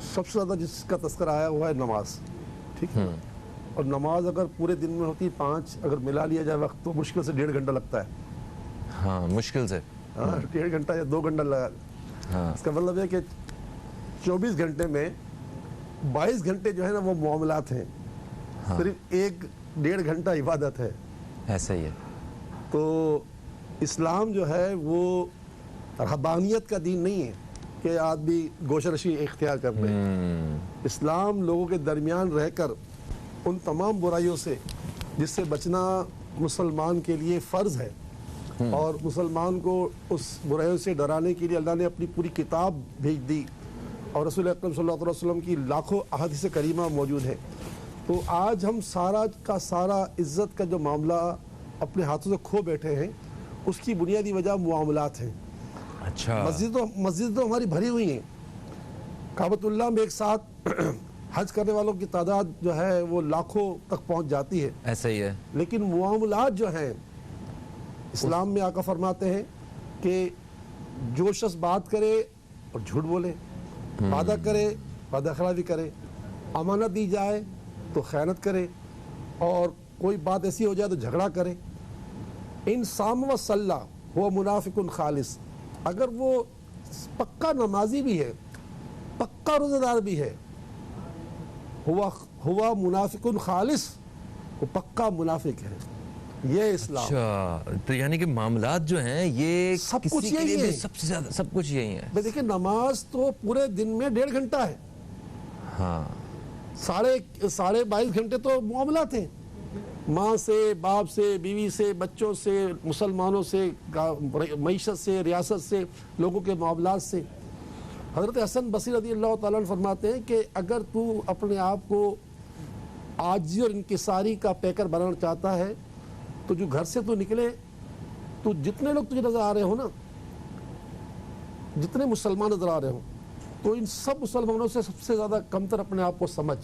سب سے زیادہ جس کا تذکرہ آیا ہوا ہے نماز. ٹھیک ہے، اور نماز اگر پورے دن میں ہوتی 5، اگر ملا لیا جائے وقت تو مشکل سے 1.5 گھنٹہ لگتا ہے. ہاں، مشکل سے 1.5 گھنٹہ یا 2 گھنٹہ لگا. اس کا مطلب ہے کہ 24 گھنٹے میں 22 گھنٹے جو ہے نا وہ معاملات ہیں، صرف 1-1.5 گھنٹہ عبادت ہے. ایسا ہی ہے. تو اسلام جو ہے وہ رہبانیت کا دین نہیں ہے. کہ آدمی گوشرشی اختیار کر لے. اسلام لوگوں کے درمیان رہ کر ان تمام برائیوں سے جس سے بچنا مسلمان کے لیے فرض ہے، اور مسلمان کو اس برائیوں سے ڈرانے کے لیے اللہ نے اپنی پوری کتاب بھیج دی، اور رسول اکرم صلی اللہ علیہ وسلم کی لاکھوں احادیث کریمہ موجود ہیں. تو آج ہم سارا کا سارا عزت کا جو معاملہ اپنے ہاتھوں سے کھو بیٹھے ہیں، اس کی بنیادی وجہ معاملات ہیں. اچھا، مسجد تو ہماری بھری ہوئی ہیں. کعبۃ اللہ میں ایک ساتھ حج کرنے والوں کی تعداد جو ہے وہ لاکھوں تک پہنچ جاتی ہے. ایسا ہی ہے. لیکن معاملات جو ہیں اسلام میں آقا فرماتے ہیں کہ جو شخص بات کرے اور جھوٹ بولے، وعدہ کرے وعدہ خلافی کرے، امانت دی جائے تو خیانت کرے، اور کوئی بات ایسی ہو جائے تو جھگڑا کرے. ان صام و صلی ہوا منافق خالص، اگر وہ پکا نمازی بھی ہے، پکا روزہ دار بھی ہے، ہوا منافق خالص، وہ پکا منافق ہے. یہ اسلام. اچھا، تو یعنی کہ معاملات جو ہیں یہ سب کسی کچھ کے یہی لیے بھی ہے. سب سے زیادہ سب کچھ یہی ہے. دیکھیں نماز تو پورے دن میں 1.5 گھنٹہ ہے، ہاں، 22.5 گھنٹے تو معاملات ہیں. ماں سے، باپ سے، بیوی سے، بچوں سے، مسلمانوں سے، معیشت سے، ریاست سے، لوگوں کے معاملات سے. حضرت حسن بصری رضی اللہ تعالیٰ عنہ فرماتے ہیں کہ اگر تو اپنے آپ کو عاجزی اور انکساری کا پیکر بنانا چاہتا ہے تو جو گھر سے تو نکلے، تو جتنے لوگ تجھے نظر آ رہے ہو نا، جتنے مسلمان نظر آ رہے ہوں، تو ان سب مسلمانوں سے سب سے زیادہ کمتر اپنے آپ کو سمجھ،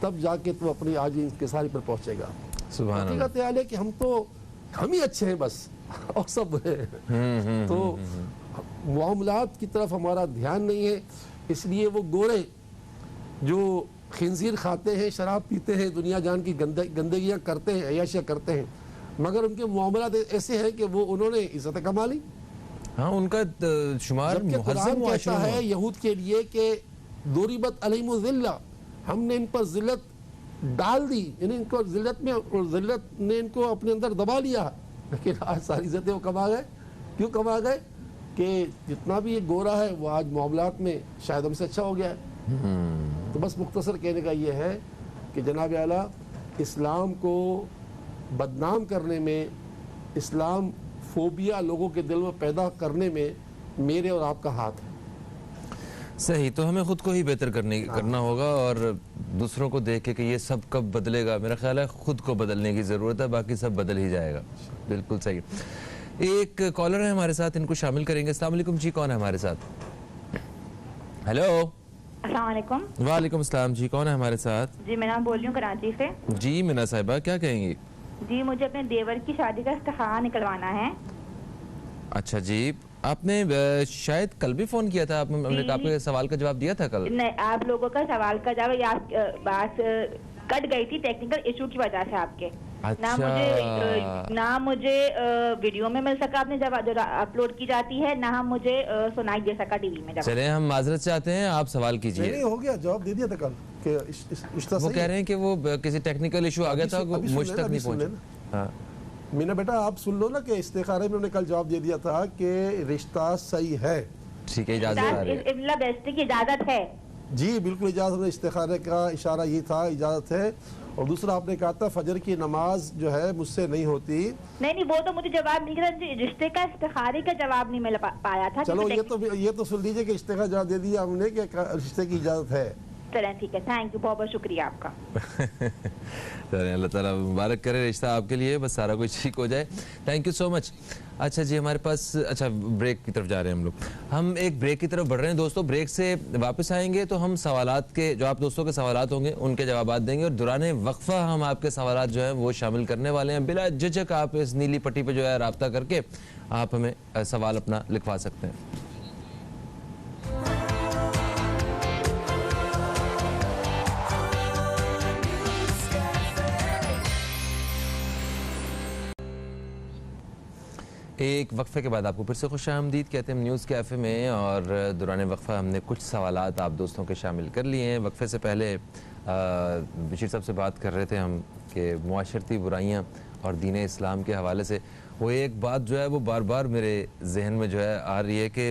تب جا کے تو اپنی عاجزی انکساری پر پہنچے گا. سبحان اللہ. حقیقت یہ ہے کہ ہم ہی اچھے ہیں بس، اور سب برے ہیں. تو معاملات کی طرف ہمارا دھیان نہیں ہے. اس لیے وہ گورے جو خنزیر کھاتے ہیں، شراب پیتے ہیں، دنیا جان کی گندگیاں کرتے ہیں، عیاشیاں کرتے ہیں، مگر ان کے معاملات ایسے ہیں کہ وہ انہوں نے عزت کما لی. ہاں، ان کا شمار جبکہ مہذب قرآن معاشرے کہتا میں ہے یہود کے لیے کہ ضربت علیہم الذلہ، ہم نے ان پر ذلت ڈال دی، یعنی ان کو ذلت نے ان کو اپنے اندر دبا لیا. لیکن آج ساری عزتیں وہ کما گئے. کیوں کما گئے؟ کہ جتنا بھی یہ گورا ہے وہ آج معاملات میں شاید ہم سے اچھا ہو گیا ہے. تو بس مختصر کہنے کا یہ ہے کہ جناب اعلیٰ، اسلام کو بدنام کرنے میں، اسلام فوبیا لوگوں کے دل میں پیدا کرنے میں میرے اور آپ کا ہاتھ ہے. صحیح. تو ہمیں خود کو ہی بہتر کرنا ہوگا، اور دوسروں کو دیکھ کے کہ یہ سب کب بدلے گا. میرا خیال ہے خود کو بدلنے کی ضرورت ہے، باقی سب بدل ہی جائے گا. بالکل صحیح. ایک کالر ہے ہمارے ساتھ، ان کو شامل کریں گے. السلام علیکم جی، کون ہے ہمارے ساتھ؟ ہیلو. السلام علیکم. وعلیکم السلام جی، کون ہے ہمارے ساتھ؟ جی میں بول رہی ہوں کراچی سے. جی منى صاحبہ، کیا کہیں گی؟ جی مجھے اپنے دیور کی شادی کا استخارہ نکلوانا ہے. اچھا جی، آپ نے شاید کل بھی فون کیا تھا. ہم نے آپ کے سوال کا جواب دیا تھا کل. نہیں، آپ لوگوں کا سوال کا جواب، بات کٹ گئی تھی ٹیکنیکل ایشو کی وجہ سے آپ کے. نہ مجھے ویڈیو میں مل سکا، آپ نے جب اپلوڈ کی جاتی ہے، نہ مجھے سنائی دے سکا ٹی وی میں. چلیں ہم معذرت چاہتے ہیں، آپ سوال کیجئے. نہیں ہو گیا، جواب دے دیا تھا کل کہ وہ کہہ رہے ہیں کہ وہ کسی ٹیکنیکل ایشو آ گیا تھا، مجھ تک نہیں پہنچا. مینا بیٹا آپ سن لو نا کہ استخارے میں انہوں نے کل جواب دے دیا تھا کہ رشتہ صحیح ہے. ٹھیک ہے، اجازت آ رہی ہے. بیسٹی کی اجازت ہے. جی بالکل اجازت ہے. استخارے کا اشارہ یہ تھا، اجازت ہے. اور دوسرا آپ نے کہا تھا فجر کی نماز جو ہے مجھ سے نہیں ہوتی. نہیں وہ تو مجھے جواب نہیں رہا، رشتے کا استخارے کا جواب نہیں مل پایا تھا. چلو یہ تو سن لیجئے کہ استخارہ جواب دے دیا ہم نے کہ رشتے کی اجازت ہے. چلیں ٹھیک ہے، تھینک یو، بہت بہت شکریہ آپ کا. چلیں اللہ تعالیٰ مبارک کرے رشتہ آپ کے لیے، بس سارا کچھ ٹھیک ہو جائے. تھینک یو سو مچ. اچھا جی، ہمارے پاس بریک کی طرف جا رہے ہیں ہم لوگ. ہم ایک بریک کی طرف بڑھ رہے ہیں دوستوں. بریک سے واپس آئیں گے تو ہم سوالات کے جو آپ دوستوں کے سوالات ہوں گے ان کے جوابات دیں گے، اور دوران وقفہ ہم آپ کے سوالات جو ہیں وہ شامل کرنے والے ہیں. بلا جھجک آپ اس نیلی پٹی پہ جو ہے رابطہ کر کے آپ ہمیں سوال اپنا لکھوا سکتے ہیں. ایک وقفے کے بعد آپ کو پھر سے خوش آمدید کہتے ہیں نیوز کیفے میں. اور دوران وقفہ ہم نے کچھ سوالات آپ دوستوں کے شامل کر لیے ہیں. وقفے سے پہلے بشیر صاحب سے بات کر رہے تھے ہم کہ معاشرتی برائیاں اور دین اسلام کے حوالے سے وہ ایک بات جو ہے وہ بار بار میرے ذہن میں جو ہے آ رہی ہے کہ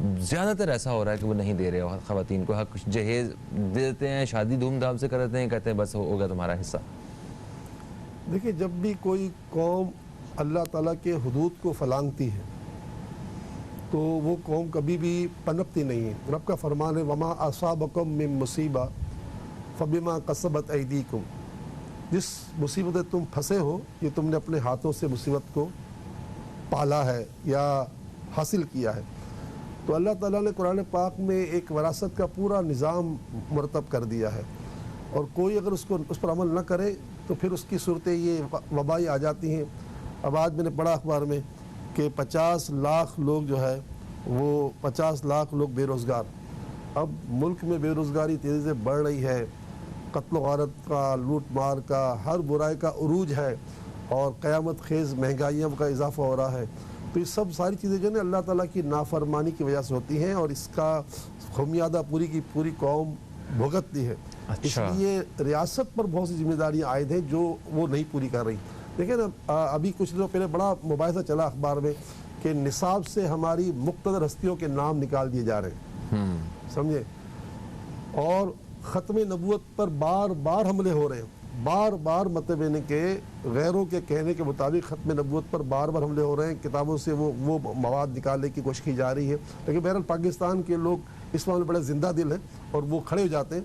زیادہ تر ایسا ہو رہا ہے کہ وہ نہیں دے رہے خواتین کو حق، جہیز دیتے ہیں، شادی دھوم دھام سے کرتے ہیں، کہتے ہیں بس ہوگا تمہارا حصہ. دیکھیں جب بھی کوئی قوم اللہ تعالیٰ کے حدود کو فلانگتی ہے تو وہ قوم کبھی بھی پنپتی نہیں ہے. رب کا فرمان ہے وما اصابکم من مصیبہ فبما کسبت ایدیکم. جس مصیبت میں تم پھنسے ہو یہ تم نے اپنے ہاتھوں سے مصیبت کو پالا ہے یا حاصل کیا ہے. تو اللہ تعالیٰ نے قرآن پاک میں ایک وراثت کا پورا نظام مرتب کر دیا ہے، اور کوئی اگر اس پر عمل نہ کرے تو پھر اس کی صورتیں یہ وبائی آ جاتی ہیں. اب آج میں نے پڑھا اخبار میں کہ 50 لاکھ لوگ جو ہے وہ 50 لاکھ لوگ بے روزگار. اب ملک میں بے روزگاری تیزی سے بڑھ رہی ہے، قتل و غارت کا، لوٹ مار کا، ہر برائی کا عروج ہے، اور قیامت خیز مہنگائیوں کا اضافہ ہو رہا ہے. تو یہ سب ساری چیزیں جو ہے اللہ تعالیٰ کی نافرمانی کی وجہ سے ہوتی ہیں، اور اس کا خمیازہ پوری کی پوری قوم بھگتتی ہے. اس لیے ریاست پر بہت سی ذمہ داریاں عائد ہیں جو وہ نہیں پوری کر رہی. دیکھیں نا ابھی کچھ دنوں پہلے بڑا مباحثہ چلا اخبار میں کہ نصاب سے ہماری مقتدر ہستیوں کے نام نکال دیے جا رہے ہیں، سمجھے، اور ختم نبوت پر بار بار حملے ہو رہے ہیں. بار بار مطلب ان کے غیروں کے کہنے کے مطابق ختم نبوت پر بار بار حملے ہو رہے ہیں. کتابوں سے وہ مواد نکالنے کی کوشش کی جا رہی ہے. لیکن بہرحال پاکستان کے لوگ اس معاملے میں بڑے زندہ دل ہیں اور وہ کھڑے ہو جاتے ہیں.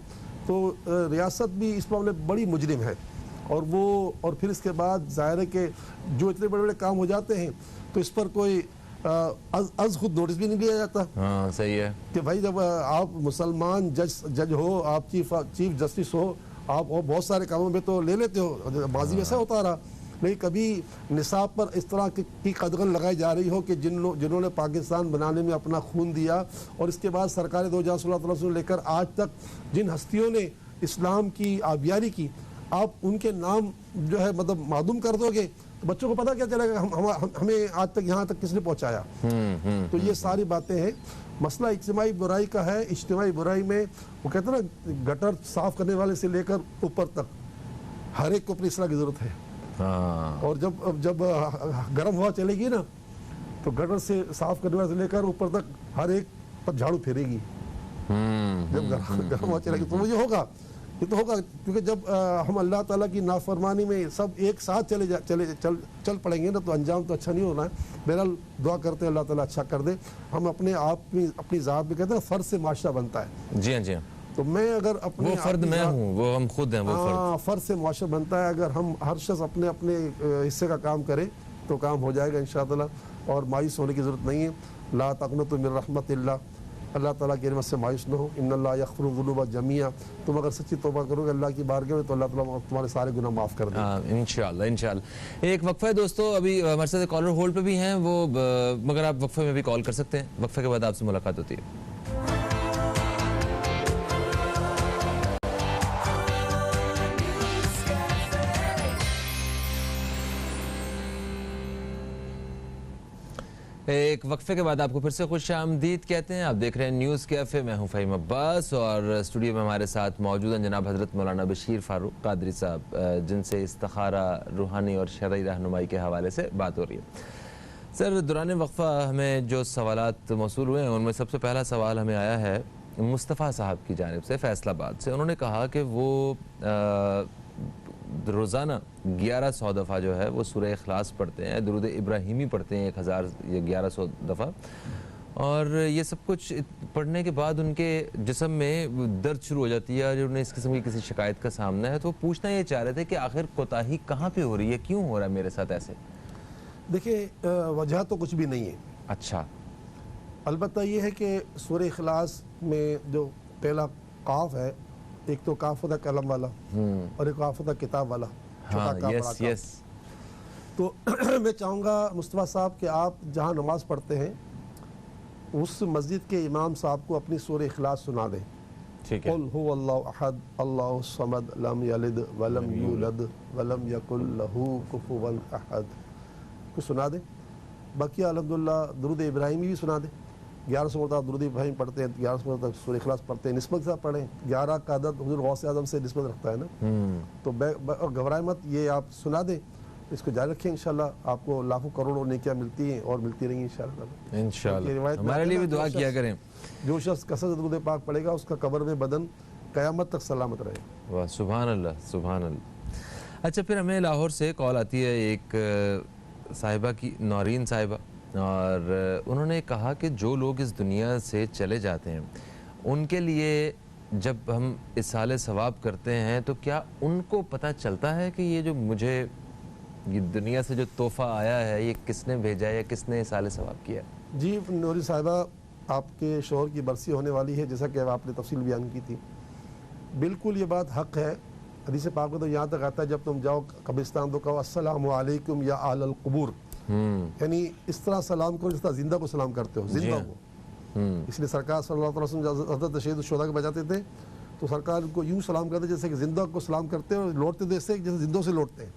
تو ریاست بھی اس معاملے میں بڑی مجرم ہے، اور پھر اس کے بعد ظاہر ہے کہ جو اتنے بڑے بڑے کام ہو جاتے ہیں تو اس پر کوئی از خود نوٹس بھی نہیں لیا جاتا. ہاں صحیح ہے کہ بھائی جب آپ مسلمان جج ہو، آپ چیف جسٹس ہو، آپ بہت سارے کاموں میں تو لے لیتے ہو، ماضی میں ایسا ہوتا رہا، لیکن کبھی نصاب پر اس طرح کی قدغن لگائی جا رہی ہو کہ جنہوں نے پاکستان بنانے میں اپنا خون دیا، اور اس کے بعد سرکار دو جہاں صلی اللہ علیہ وسلم لے کر آج تک جن ہستیوں نے اسلام کی آبیاری کی، آپ ان کے نام جو ہے مطلب معدوم کر دو گے تو بچوں کو پتہ کیا چلے گا ہمیں آج تک یہاں تک کس نے پہنچایا. تو یہ ساری باتیں ہیں. مسئلہ اجتماعی برائی کا ہے. اجتماعی برائی میں وہ کہتے ہیں نا گٹر صاف کرنے والے سے لے کر اوپر تک ہر ایک کو اپنی اصلاح کی ضرورت ہے. اور جب گرم ہوا چلے گی نا تو گٹر سے صاف کرنے والے سے لے کر اوپر تک ہر ایک پر جھاڑو پھیرے گی. جب گرم ہوا چلے گی تو یہ ہوگا، یہ تو ہوگا، کیونکہ جب ہم اللہ تعالیٰ کی نافرمانی میں سب ایک ساتھ چل پڑیں گے نا تو انجام تو اچھا نہیں ہونا ہے. بہرحال دعا کرتے ہیں اللہ تعالیٰ اچھا کر دے. ہم اپنے آپ میں اپنی ذات میں کہتے ہیں فرد سے معاشرہ بنتا ہے. جی ہاں جی ہاں. تو میں اگر اپنے وہ فرد میں ہوں، وہ ہم خود ہیں، وہ فرد سے معاشرہ بنتا ہے. اگر ہم ہر شخص اپنے حصے کا کام کرے تو کام ہو جائے گا انشاءاللہ، اور مایوس ہونے کی ضرورت نہیں ہے. لا تقنطوا من رحمت اللہ، اللہ تعالیٰ کی رحمت سے مایوس نہ ہو. ان اللہ یغفر الذنوب جميعا. تم اگر سچی توبہ کرو گے اللہ کی بارگاہ میں تو اللہ تعالیٰ تمہارے سارے گناہ معاف کر دے گا انشاءاللہ انشاءاللہ. ایک وقفہ ہے دوستو، ابھی ہمارے ساتھ کالر ہولڈ پہ بھی ہیں وہ، مگر آپ وقفے میں بھی کال کر سکتے ہیں. وقفے کے بعد آپ سے ملاقات ہوتی ہے. ایک وقفے کے بعد آپ کو پھر سے خوش آمدید کہتے ہیں. آپ دیکھ رہے ہیں نیوز کیفے. میں ہوں فہیم عباس، اور اسٹوڈیو میں ہمارے ساتھ موجود ہیں جناب حضرت مولانا بشیر فاروق قادری صاحب، جن سے استخارہ، روحانی اور شرعی رہنمائی کے حوالے سے بات ہو رہی ہے. سر دوران وقفہ ہمیں جو سوالات موصول ہوئے ہیں ان میں سب سے پہلا سوال ہمیں آیا ہے مصطفیٰ صاحب کی جانب سے فیصل آباد سے. انہوں نے کہا کہ وہ روزانہ 1100 دفعہ جو ہے وہ سورہ اخلاص پڑھتے ہیں، درود ابراہیمی پڑھتے ہیں 1100 دفعہ، اور یہ سب کچھ پڑھنے کے بعد ان کے جسم میں درد شروع ہو جاتی ہے، اور انہیں اس قسم کی کسی شکایت کا سامنا ہے. تو وہ پوچھنا یہ چاہ رہے تھے کہ آخر کوتاہی کہاں پہ ہو رہی ہے، کیوں ہو رہا ہے میرے ساتھ ایسے؟ دیکھیں وجہ تو کچھ بھی نہیں ہے. اچھا. البتہ یہ ہے کہ سورہ اخلاص میں جو پہلا قاف ہے، ایک تو کاف ہوتا قلم والا اور ایک کاف ہوتا کتاب والا، چھوٹا کاف بڑا کاف. تو میں چاہوں گا مصطفیٰ صاحب کہ آپ جہاں نماز پڑھتے ہیں اس مسجد کے امام صاحب کو اپنی سورہ اخلاص سنا دیں. ٹھیک ہے. قل هو اللہ احد اللہ الصمد لم یلد ولم یولد ولم یکن لہ کفوا احد کو سنا دیں. باقی الحمدللہ درود ابراہیمی بھی سنا دیں. 1100 مرتبہ درود ابراہیم پڑھتے ہیں، 1100 مرتبہ سورہ اخلاص پڑھتے ہیں، نسبت سے پڑھیں. 11 کا عدد حضور غوث اعظم سے نسبت رکھتا ہے نا، تو گھبرائے مت، یہ آپ سنا دیں. اس کو جاری رکھیں انشاءاللہ آپ کو لاکھوں کروڑوں نیکیاں ملتی ہیں اور ملتی رہیں گی انشاءاللہ. انشاءاللہ ہمارے لیے بھی دعا کیا کریں. جو شخص کثرت درود پاک پڑھے گا اس کا قبر میں بدن قیامت تک سلامت رہے. واہ سبحان اللہ سبحان اللہ. اچھا پھر ہمیں لاہور سے کال آتی ہے ایک صاحبہ کی, نورین صاحبہ, اور انہوں نے کہا کہ جو لوگ اس دنیا سے چلے جاتے ہیں ان کے لیے جب ہم اصحال ثواب کرتے ہیں تو کیا ان کو پتہ چلتا ہے کہ یہ جو مجھے یہ دنیا سے جو تحفہ آیا ہے یہ کس نے بھیجا ہے یا کس نے اصحال ثواب کیا؟ جی نوری صاحبہ, آپ کے شوہر کی برسی ہونے والی ہے جیسا کہ آپ نے تفصیل بیان کی تھی. بالکل یہ بات حق ہے. حدیث پاک میں تو یہاں تک آتا ہے جب تم جاؤ قبرستان تو کہو السلام علیکم یا آل القبور, یعنی اس طرح سلام کرو جس طرح زندہ کو سلام کرتے ہو, زندہ کو. اس لیے سرکار صلی اللہ علیہ وسلم حضرت شہید الشہداء کو بجاتے تھے تو سرکار ان کو یوں سلام کرتے جیسے کہ زندہ کو سلام کرتے ہیں اور لوٹتے تھے جیسے زندوں سے لوٹتے ہیں.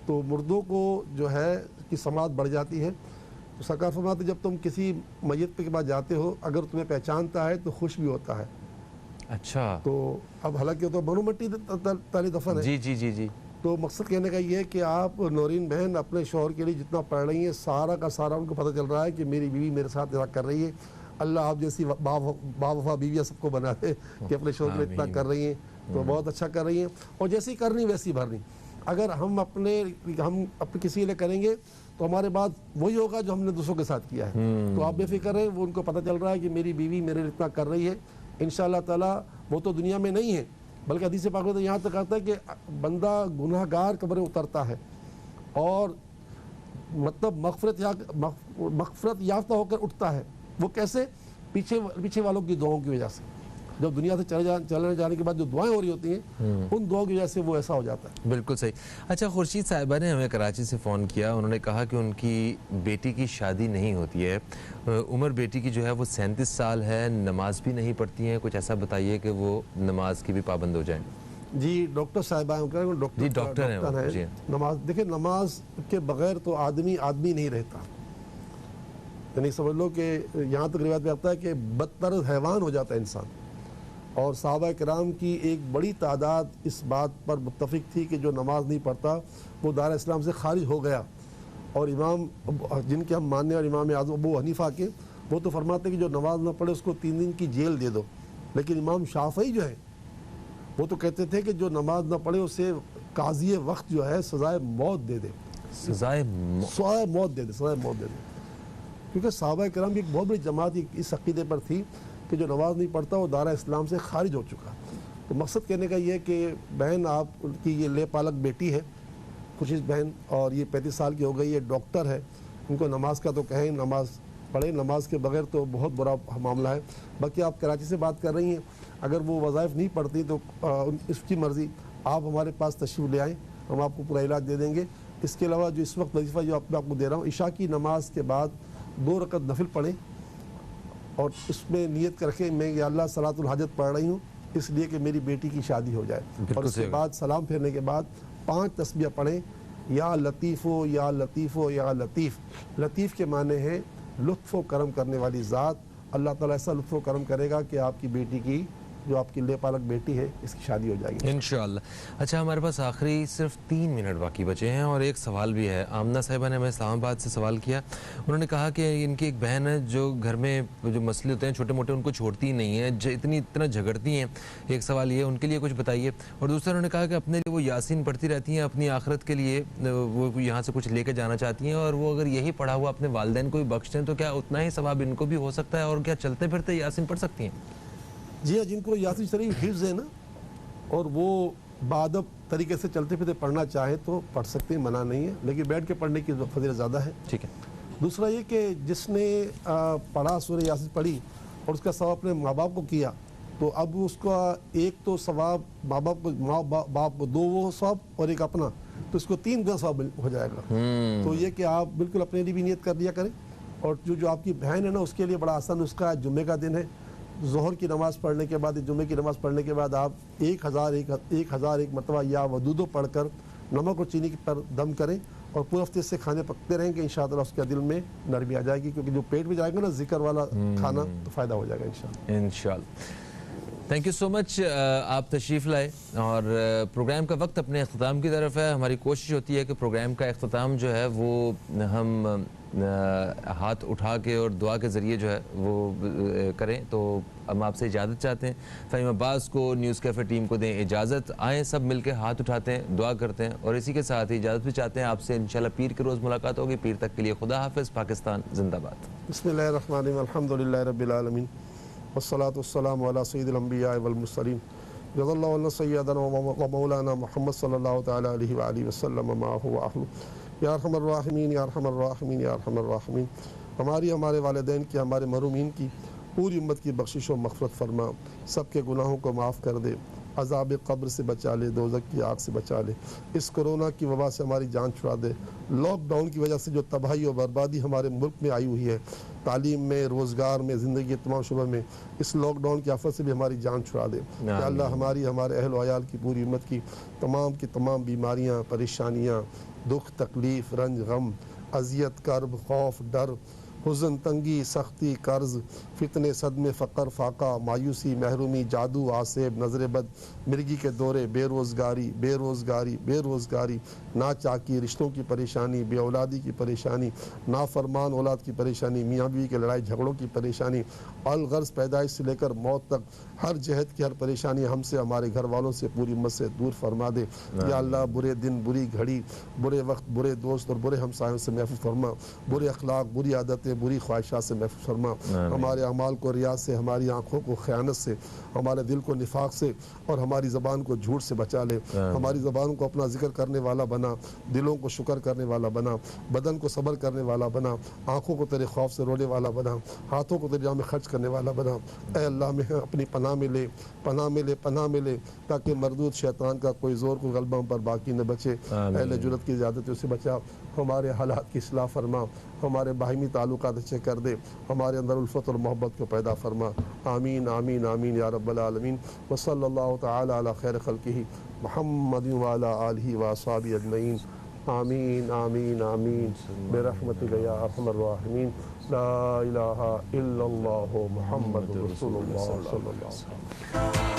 تو مردوں کو جو ہے کی سماعت بڑھ جاتی ہے. تو سرکار فرماتے جب تم کسی میت کے بعد جاتے ہو اگر تمہیں پہچانتا ہے تو خوش بھی ہوتا ہے. اچھا تو اب حالانکہ تو بنو مٹی پہلی دفن ہے. جی جی جی جی. تو مقصد کہنے کا یہ ہے کہ آپ نورین بہن اپنے شوہر کے لیے جتنا پڑھ رہی ہیں سارا کا سارا ان کو پتہ چل رہا ہے کہ میری بیوی میرے ساتھ ایسا کر رہی ہے. اللہ آپ جیسی باوفا بیویاں سب کو بنا دے کہ اپنے شوہر کے لیے اتنا کر رہی ہیں تو بہت اچھا کر رہی ہیں. اور جیسی کرنی ویسی بھرنی. اگر ہم اپنے کسی کے لیے کریں گے تو ہمارے بعد وہی ہوگا جو ہم نے دوسروں کے ساتھ کیا ہے. تو آپ بے فکر رہیں, وہ ان کو پتہ چل رہا ہے کہ میری بیوی میرے لیے اتنا کر رہی ہے. انشاءاللہ تعالیٰ وہ تو دنیا میں نہیں ہے بلکہ حدیث پاک میں تو یہاں تک آتا ہے کہ بندہ گناہ گار قبر میں اترتا ہے اور مطلب مغفرت یافتہ ہو کر اٹھتا ہے. وہ کیسے؟ پیچھے والوں کی دعاؤں کی وجہ سے. جب دنیا سے چلنے جانے کے بعد جو دعائیں ہو رہی ہوتی ہیں ان دعاؤں کی وجہ سے وہ ایسا ہو جاتا ہے. بالکل صحیح. اچھا خورشید صاحبہ نے ہمیں کراچی سے فون کیا, انہوں نے کہا کہ ان کی بیٹی کی شادی نہیں ہوتی ہے, عمر بیٹی کی جو ہے وہ 37 سال ہے, نماز بھی نہیں پڑھتی ہیں, کچھ ایسا بتائیے کہ وہ نماز کی بھی پابند ہو جائیں. جی ڈاکٹر صاحبہ ہیں, ڈاکٹر ہیں. نماز دیکھیں, نماز کے بغیر تو آدمی نہیں رہتا. یعنی سمجھ لو کہ یہاں تک روایت میں آتا ہے کہ بدتر حیوان ہو جاتا ہے انسان. اور صحابہ کرام کی ایک بڑی تعداد اس بات پر متفق تھی کہ جو نماز نہیں پڑھتا وہ دار اسلام سے خارج ہو گیا. اور امام جن کے ہم ماننے اور امام اعظم ابو حنیفہ کے, وہ تو فرماتے کہ جو نماز نہ پڑھے اس کو 3 دن کی جیل دے دو. لیکن امام شافعی جو ہے وہ تو کہتے تھے کہ جو نماز نہ پڑھے اسے قاضی وقت جو ہے سزائے موت دے دے. سزائے موت دے دے. کیونکہ صحابہ کرام کی ایک بہت بڑی جماعت اس عقیدے پر تھی کہ جو نماز نہیں پڑھتا وہ دارہ اسلام سے خارج ہو چکا. تو مقصد کہنے کا یہ ہے کہ بہن آپ کی یہ لے پالک بیٹی ہے خورشید بہن, اور یہ 35 سال کی ہو گئی ہے, ڈاکٹر ہے. ان کو نماز کا تو کہیں نماز پڑھیں, نماز کے بغیر تو بہت برا معاملہ ہے. باقی آپ کراچی سے بات کر رہی ہیں, اگر وہ وظائف نہیں پڑھتی تو اس کی مرضی, آپ ہمارے پاس تشریف لے آئیں, ہم آپ کو پورا علاج دے دیں گے. اس کے علاوہ جو اس وقت وظیفہ جو میں آپ کو دے رہا ہوں, عشاء کی نماز کے بعد 2 رکعت نفل پڑھیں اور اس میں نیت کر کے میں یا اللہ صلاۃ الحاجت پڑھ رہی ہوں اس لیے کہ میری بیٹی کی شادی ہو جائے. اور اس کے بعد سلام پھیرنے کے بعد 5 تسبیح پڑھیں, یا لطیف ہو یا لطیف ہو یا لطیف. لطیف کے معنی ہے لطف و کرم کرنے والی ذات. اللہ تعالیٰ ایسا لطف و کرم کرے گا کہ آپ کی بیٹی کی جو آپ کی لے پالک بیٹی ہے اس کی شادی ہو جائے گی انشاءاللہ. اچھا ہمارے پاس آخری صرف 3 منٹ باقی بچے ہیں اور ایک سوال بھی ہے. آمنہ صاحبہ نے ہمیں اسلام آباد سے سوال کیا. انہوں نے کہا کہ ان کی ایک بہن ہے جو گھر میں جو مسئلے ہوتے ہیں چھوٹے موٹے ان کو چھوڑتی ہی نہیں ہیں, اتنا جھگڑتی ہیں. ایک سوال یہ ان کے لیے کچھ بتائیے. اور دوسرا انہوں نے کہا کہ اپنے لیے وہ یاسین پڑھتی رہتی ہیں, اپنی آخرت کے لیے وہ یہاں سے کچھ لے کے جانا چاہتی ہیں, اور وہ اگر یہی پڑھا ہوا اپنے والدین کو بھی بخش دیں تو کیا اتنا ہی ثواب ان کو بھی ہو سکتا ہے, اور کیا چلتے پھرتے یاسین پڑھ سکتی ہیں؟ جی ہاں, جن کو یاسین شریف حفظ ہے نا اور وہ بادب طریقے سے چلتے پھرتے پڑھنا چاہیں تو پڑھ سکتے ہیں, منع نہیں ہے, لیکن بیٹھ کے پڑھنے کی فضیلت زیادہ ہے. ٹھیک ہے. دوسرا یہ کہ جس نے پڑھا سورہ یاسین پڑھی اور اس کا ثواب اپنے ماں باپ کو کیا تو اب اس کا ایک تو ثواب ماں باپ کو 2 وہ ثواب اور ایک اپنا, تو اس کو 3 گنا ثواب ہو جائے گا. تو یہ کہ آپ بالکل اپنے لیے بھی نیت کر لیا کریں. اور جو آپ کی بہن ہے نا اس کے لیے بڑا آسان نسخہ ہے. جمعے کا دن ہے, ظہر کی نماز پڑھنے کے بعد جمعے کی نماز پڑھنے کے بعد آپ 1001 مرتبہ یا ودودو پڑھ کر نمک اور چینی پر دم کریں اور پورے ہفتے سے کھانے پکتے رہیں گے. انشاءاللہ اس کے دل میں نرمی آ جائے گی, کیونکہ جو پیٹ میں جائے گا نا ذکر والا کھانا تو فائدہ ہو جائے گا انشاءاللہ. تھینک یو سو مچ. آپ تشریف لائے اور پروگرام کا وقت اپنے اختتام کی طرف ہے. ہماری کوشش ہوتی ہے کہ پروگرام کا اختتام جو ہے وہ ہم ہاتھ اٹھا کے اور دعا کے ذریعے جو ہے وہ کریں. تو ہم آپ سے اجازت چاہتے ہیں. فہیم عباس کو، نیوز کیفے ٹیم کو دیں اجازت. آئیں سب مل کے ہاتھ اٹھاتے ہیں، دعا کرتے ہیں اور اسی کے ساتھ ہی اجازت بھی چاہتے ہیں آپ سے. انشاءاللہ پیر کے روز ملاقات ہوگی. پیر تک کے لیے خدا حافظ. پاکستان زندہ باد. بسم اللہ الرحمن الرحیم. الحمدللہ رب العالمین والصلاة والسلام علی سید الانبیاء والمرسلین رضی اللہ عنہ سیدنا و مولانا محمد صلی اللہ تعالی علیہ وآلہ وسلم معہ وآلہ. یا ارحم الراحمین یا ارحم الراحمین یا ارحم الراحمین. ہمارے والدین کی، ہمارے محرومین کی، پوری امت کی بخشش و مغفرت فرما. سب کے گناہوں کو معاف کر دے. عذاب قبر سے بچا لے، دوزخ کی آگ سے بچا لے. اس کرونا کی وبا سے ہماری جان چھڑا دے. لاک ڈاؤن کی وجہ سے جو تباہی و بربادی ہمارے ملک میں آئی ہوئی ہے، تعلیم میں، روزگار میں، زندگی کے تمام شعبوں میں، اس لاک ڈاؤن کی آفت سے بھی ہماری جان چھڑا دے. یا اللہ ہمارے اہل و عیال کی، پوری امت کی تمام بیماریاں، پریشانیاں، دکھ، تکلیف، رنج، غم، اذیت، کرب، خوف، ڈر، حزن، تنگی، سختی، قرض، فتنے، صدمے، فقر، فاقہ، مایوسی، محرومی، جادو، آسیب، نظر بد، مرگی کے دورے، بے روزگاری، ناچاکی، رشتوں کی پریشانی، بے اولادی کی پریشانی، نافرمان اولاد کی پریشانی، میاں بیوی کے لڑائی جھگڑوں کی پریشانی، الغرض پیدائش سے لے کر موت تک ہر جہت کی ہر پریشانی ہم سے، ہمارے گھر والوں سے، پوری امت سے دور فرما دے. یا اللہ برے دن، بری گھڑی، برے وقت، برے دوست اور برے ہمسایوں سے محفوظ فرما. برے اخلاق، بری عادتیں، بری خواہشات سے محفوظ فرما. ہمارے اعمال کو ریاء سے، ہماری آنکھوں کو خیانت سے، ہمارے دل کو نفاق سے اور ہماری زبان کو جھوٹ سے بچا لے. ہماری زبان کو اپنا ذکر کرنے والا بنا، دلوں کو شکر کرنے والا بنا، بدن کو صبر کرنے والا بنا، آنکھوں کو تیرے خوف سے رونے والا بنا، ہاتھوں کو تیری راہ میں خرچ کرنے والا بنا. اے اللہ میں اپنی پناہ میں لے تاکہ مردود شیطان کا کوئی زور، کوئی غلبہ ہم پر باقی نہ بچے. اہل جرت کی زیادتیوں سے بچا. ہمارے حالات کی اصلاح فرما. ہمارے باہمی تعلقات اچھے کر دے. ہمارے اندر الفت اور محبت کو پیدا فرما. آمین آمین آمین یا رب العالمین. وصلی اللہ تعالی علی خیر خلقہ محمد وعلی آلہ واصحابہ اجمعین. آمین آمین آمین برحمتک یا ارحم الراحمین. لا الہ الا اللہ محمد رسول اللہ صلی اللہ علیہ وسلم.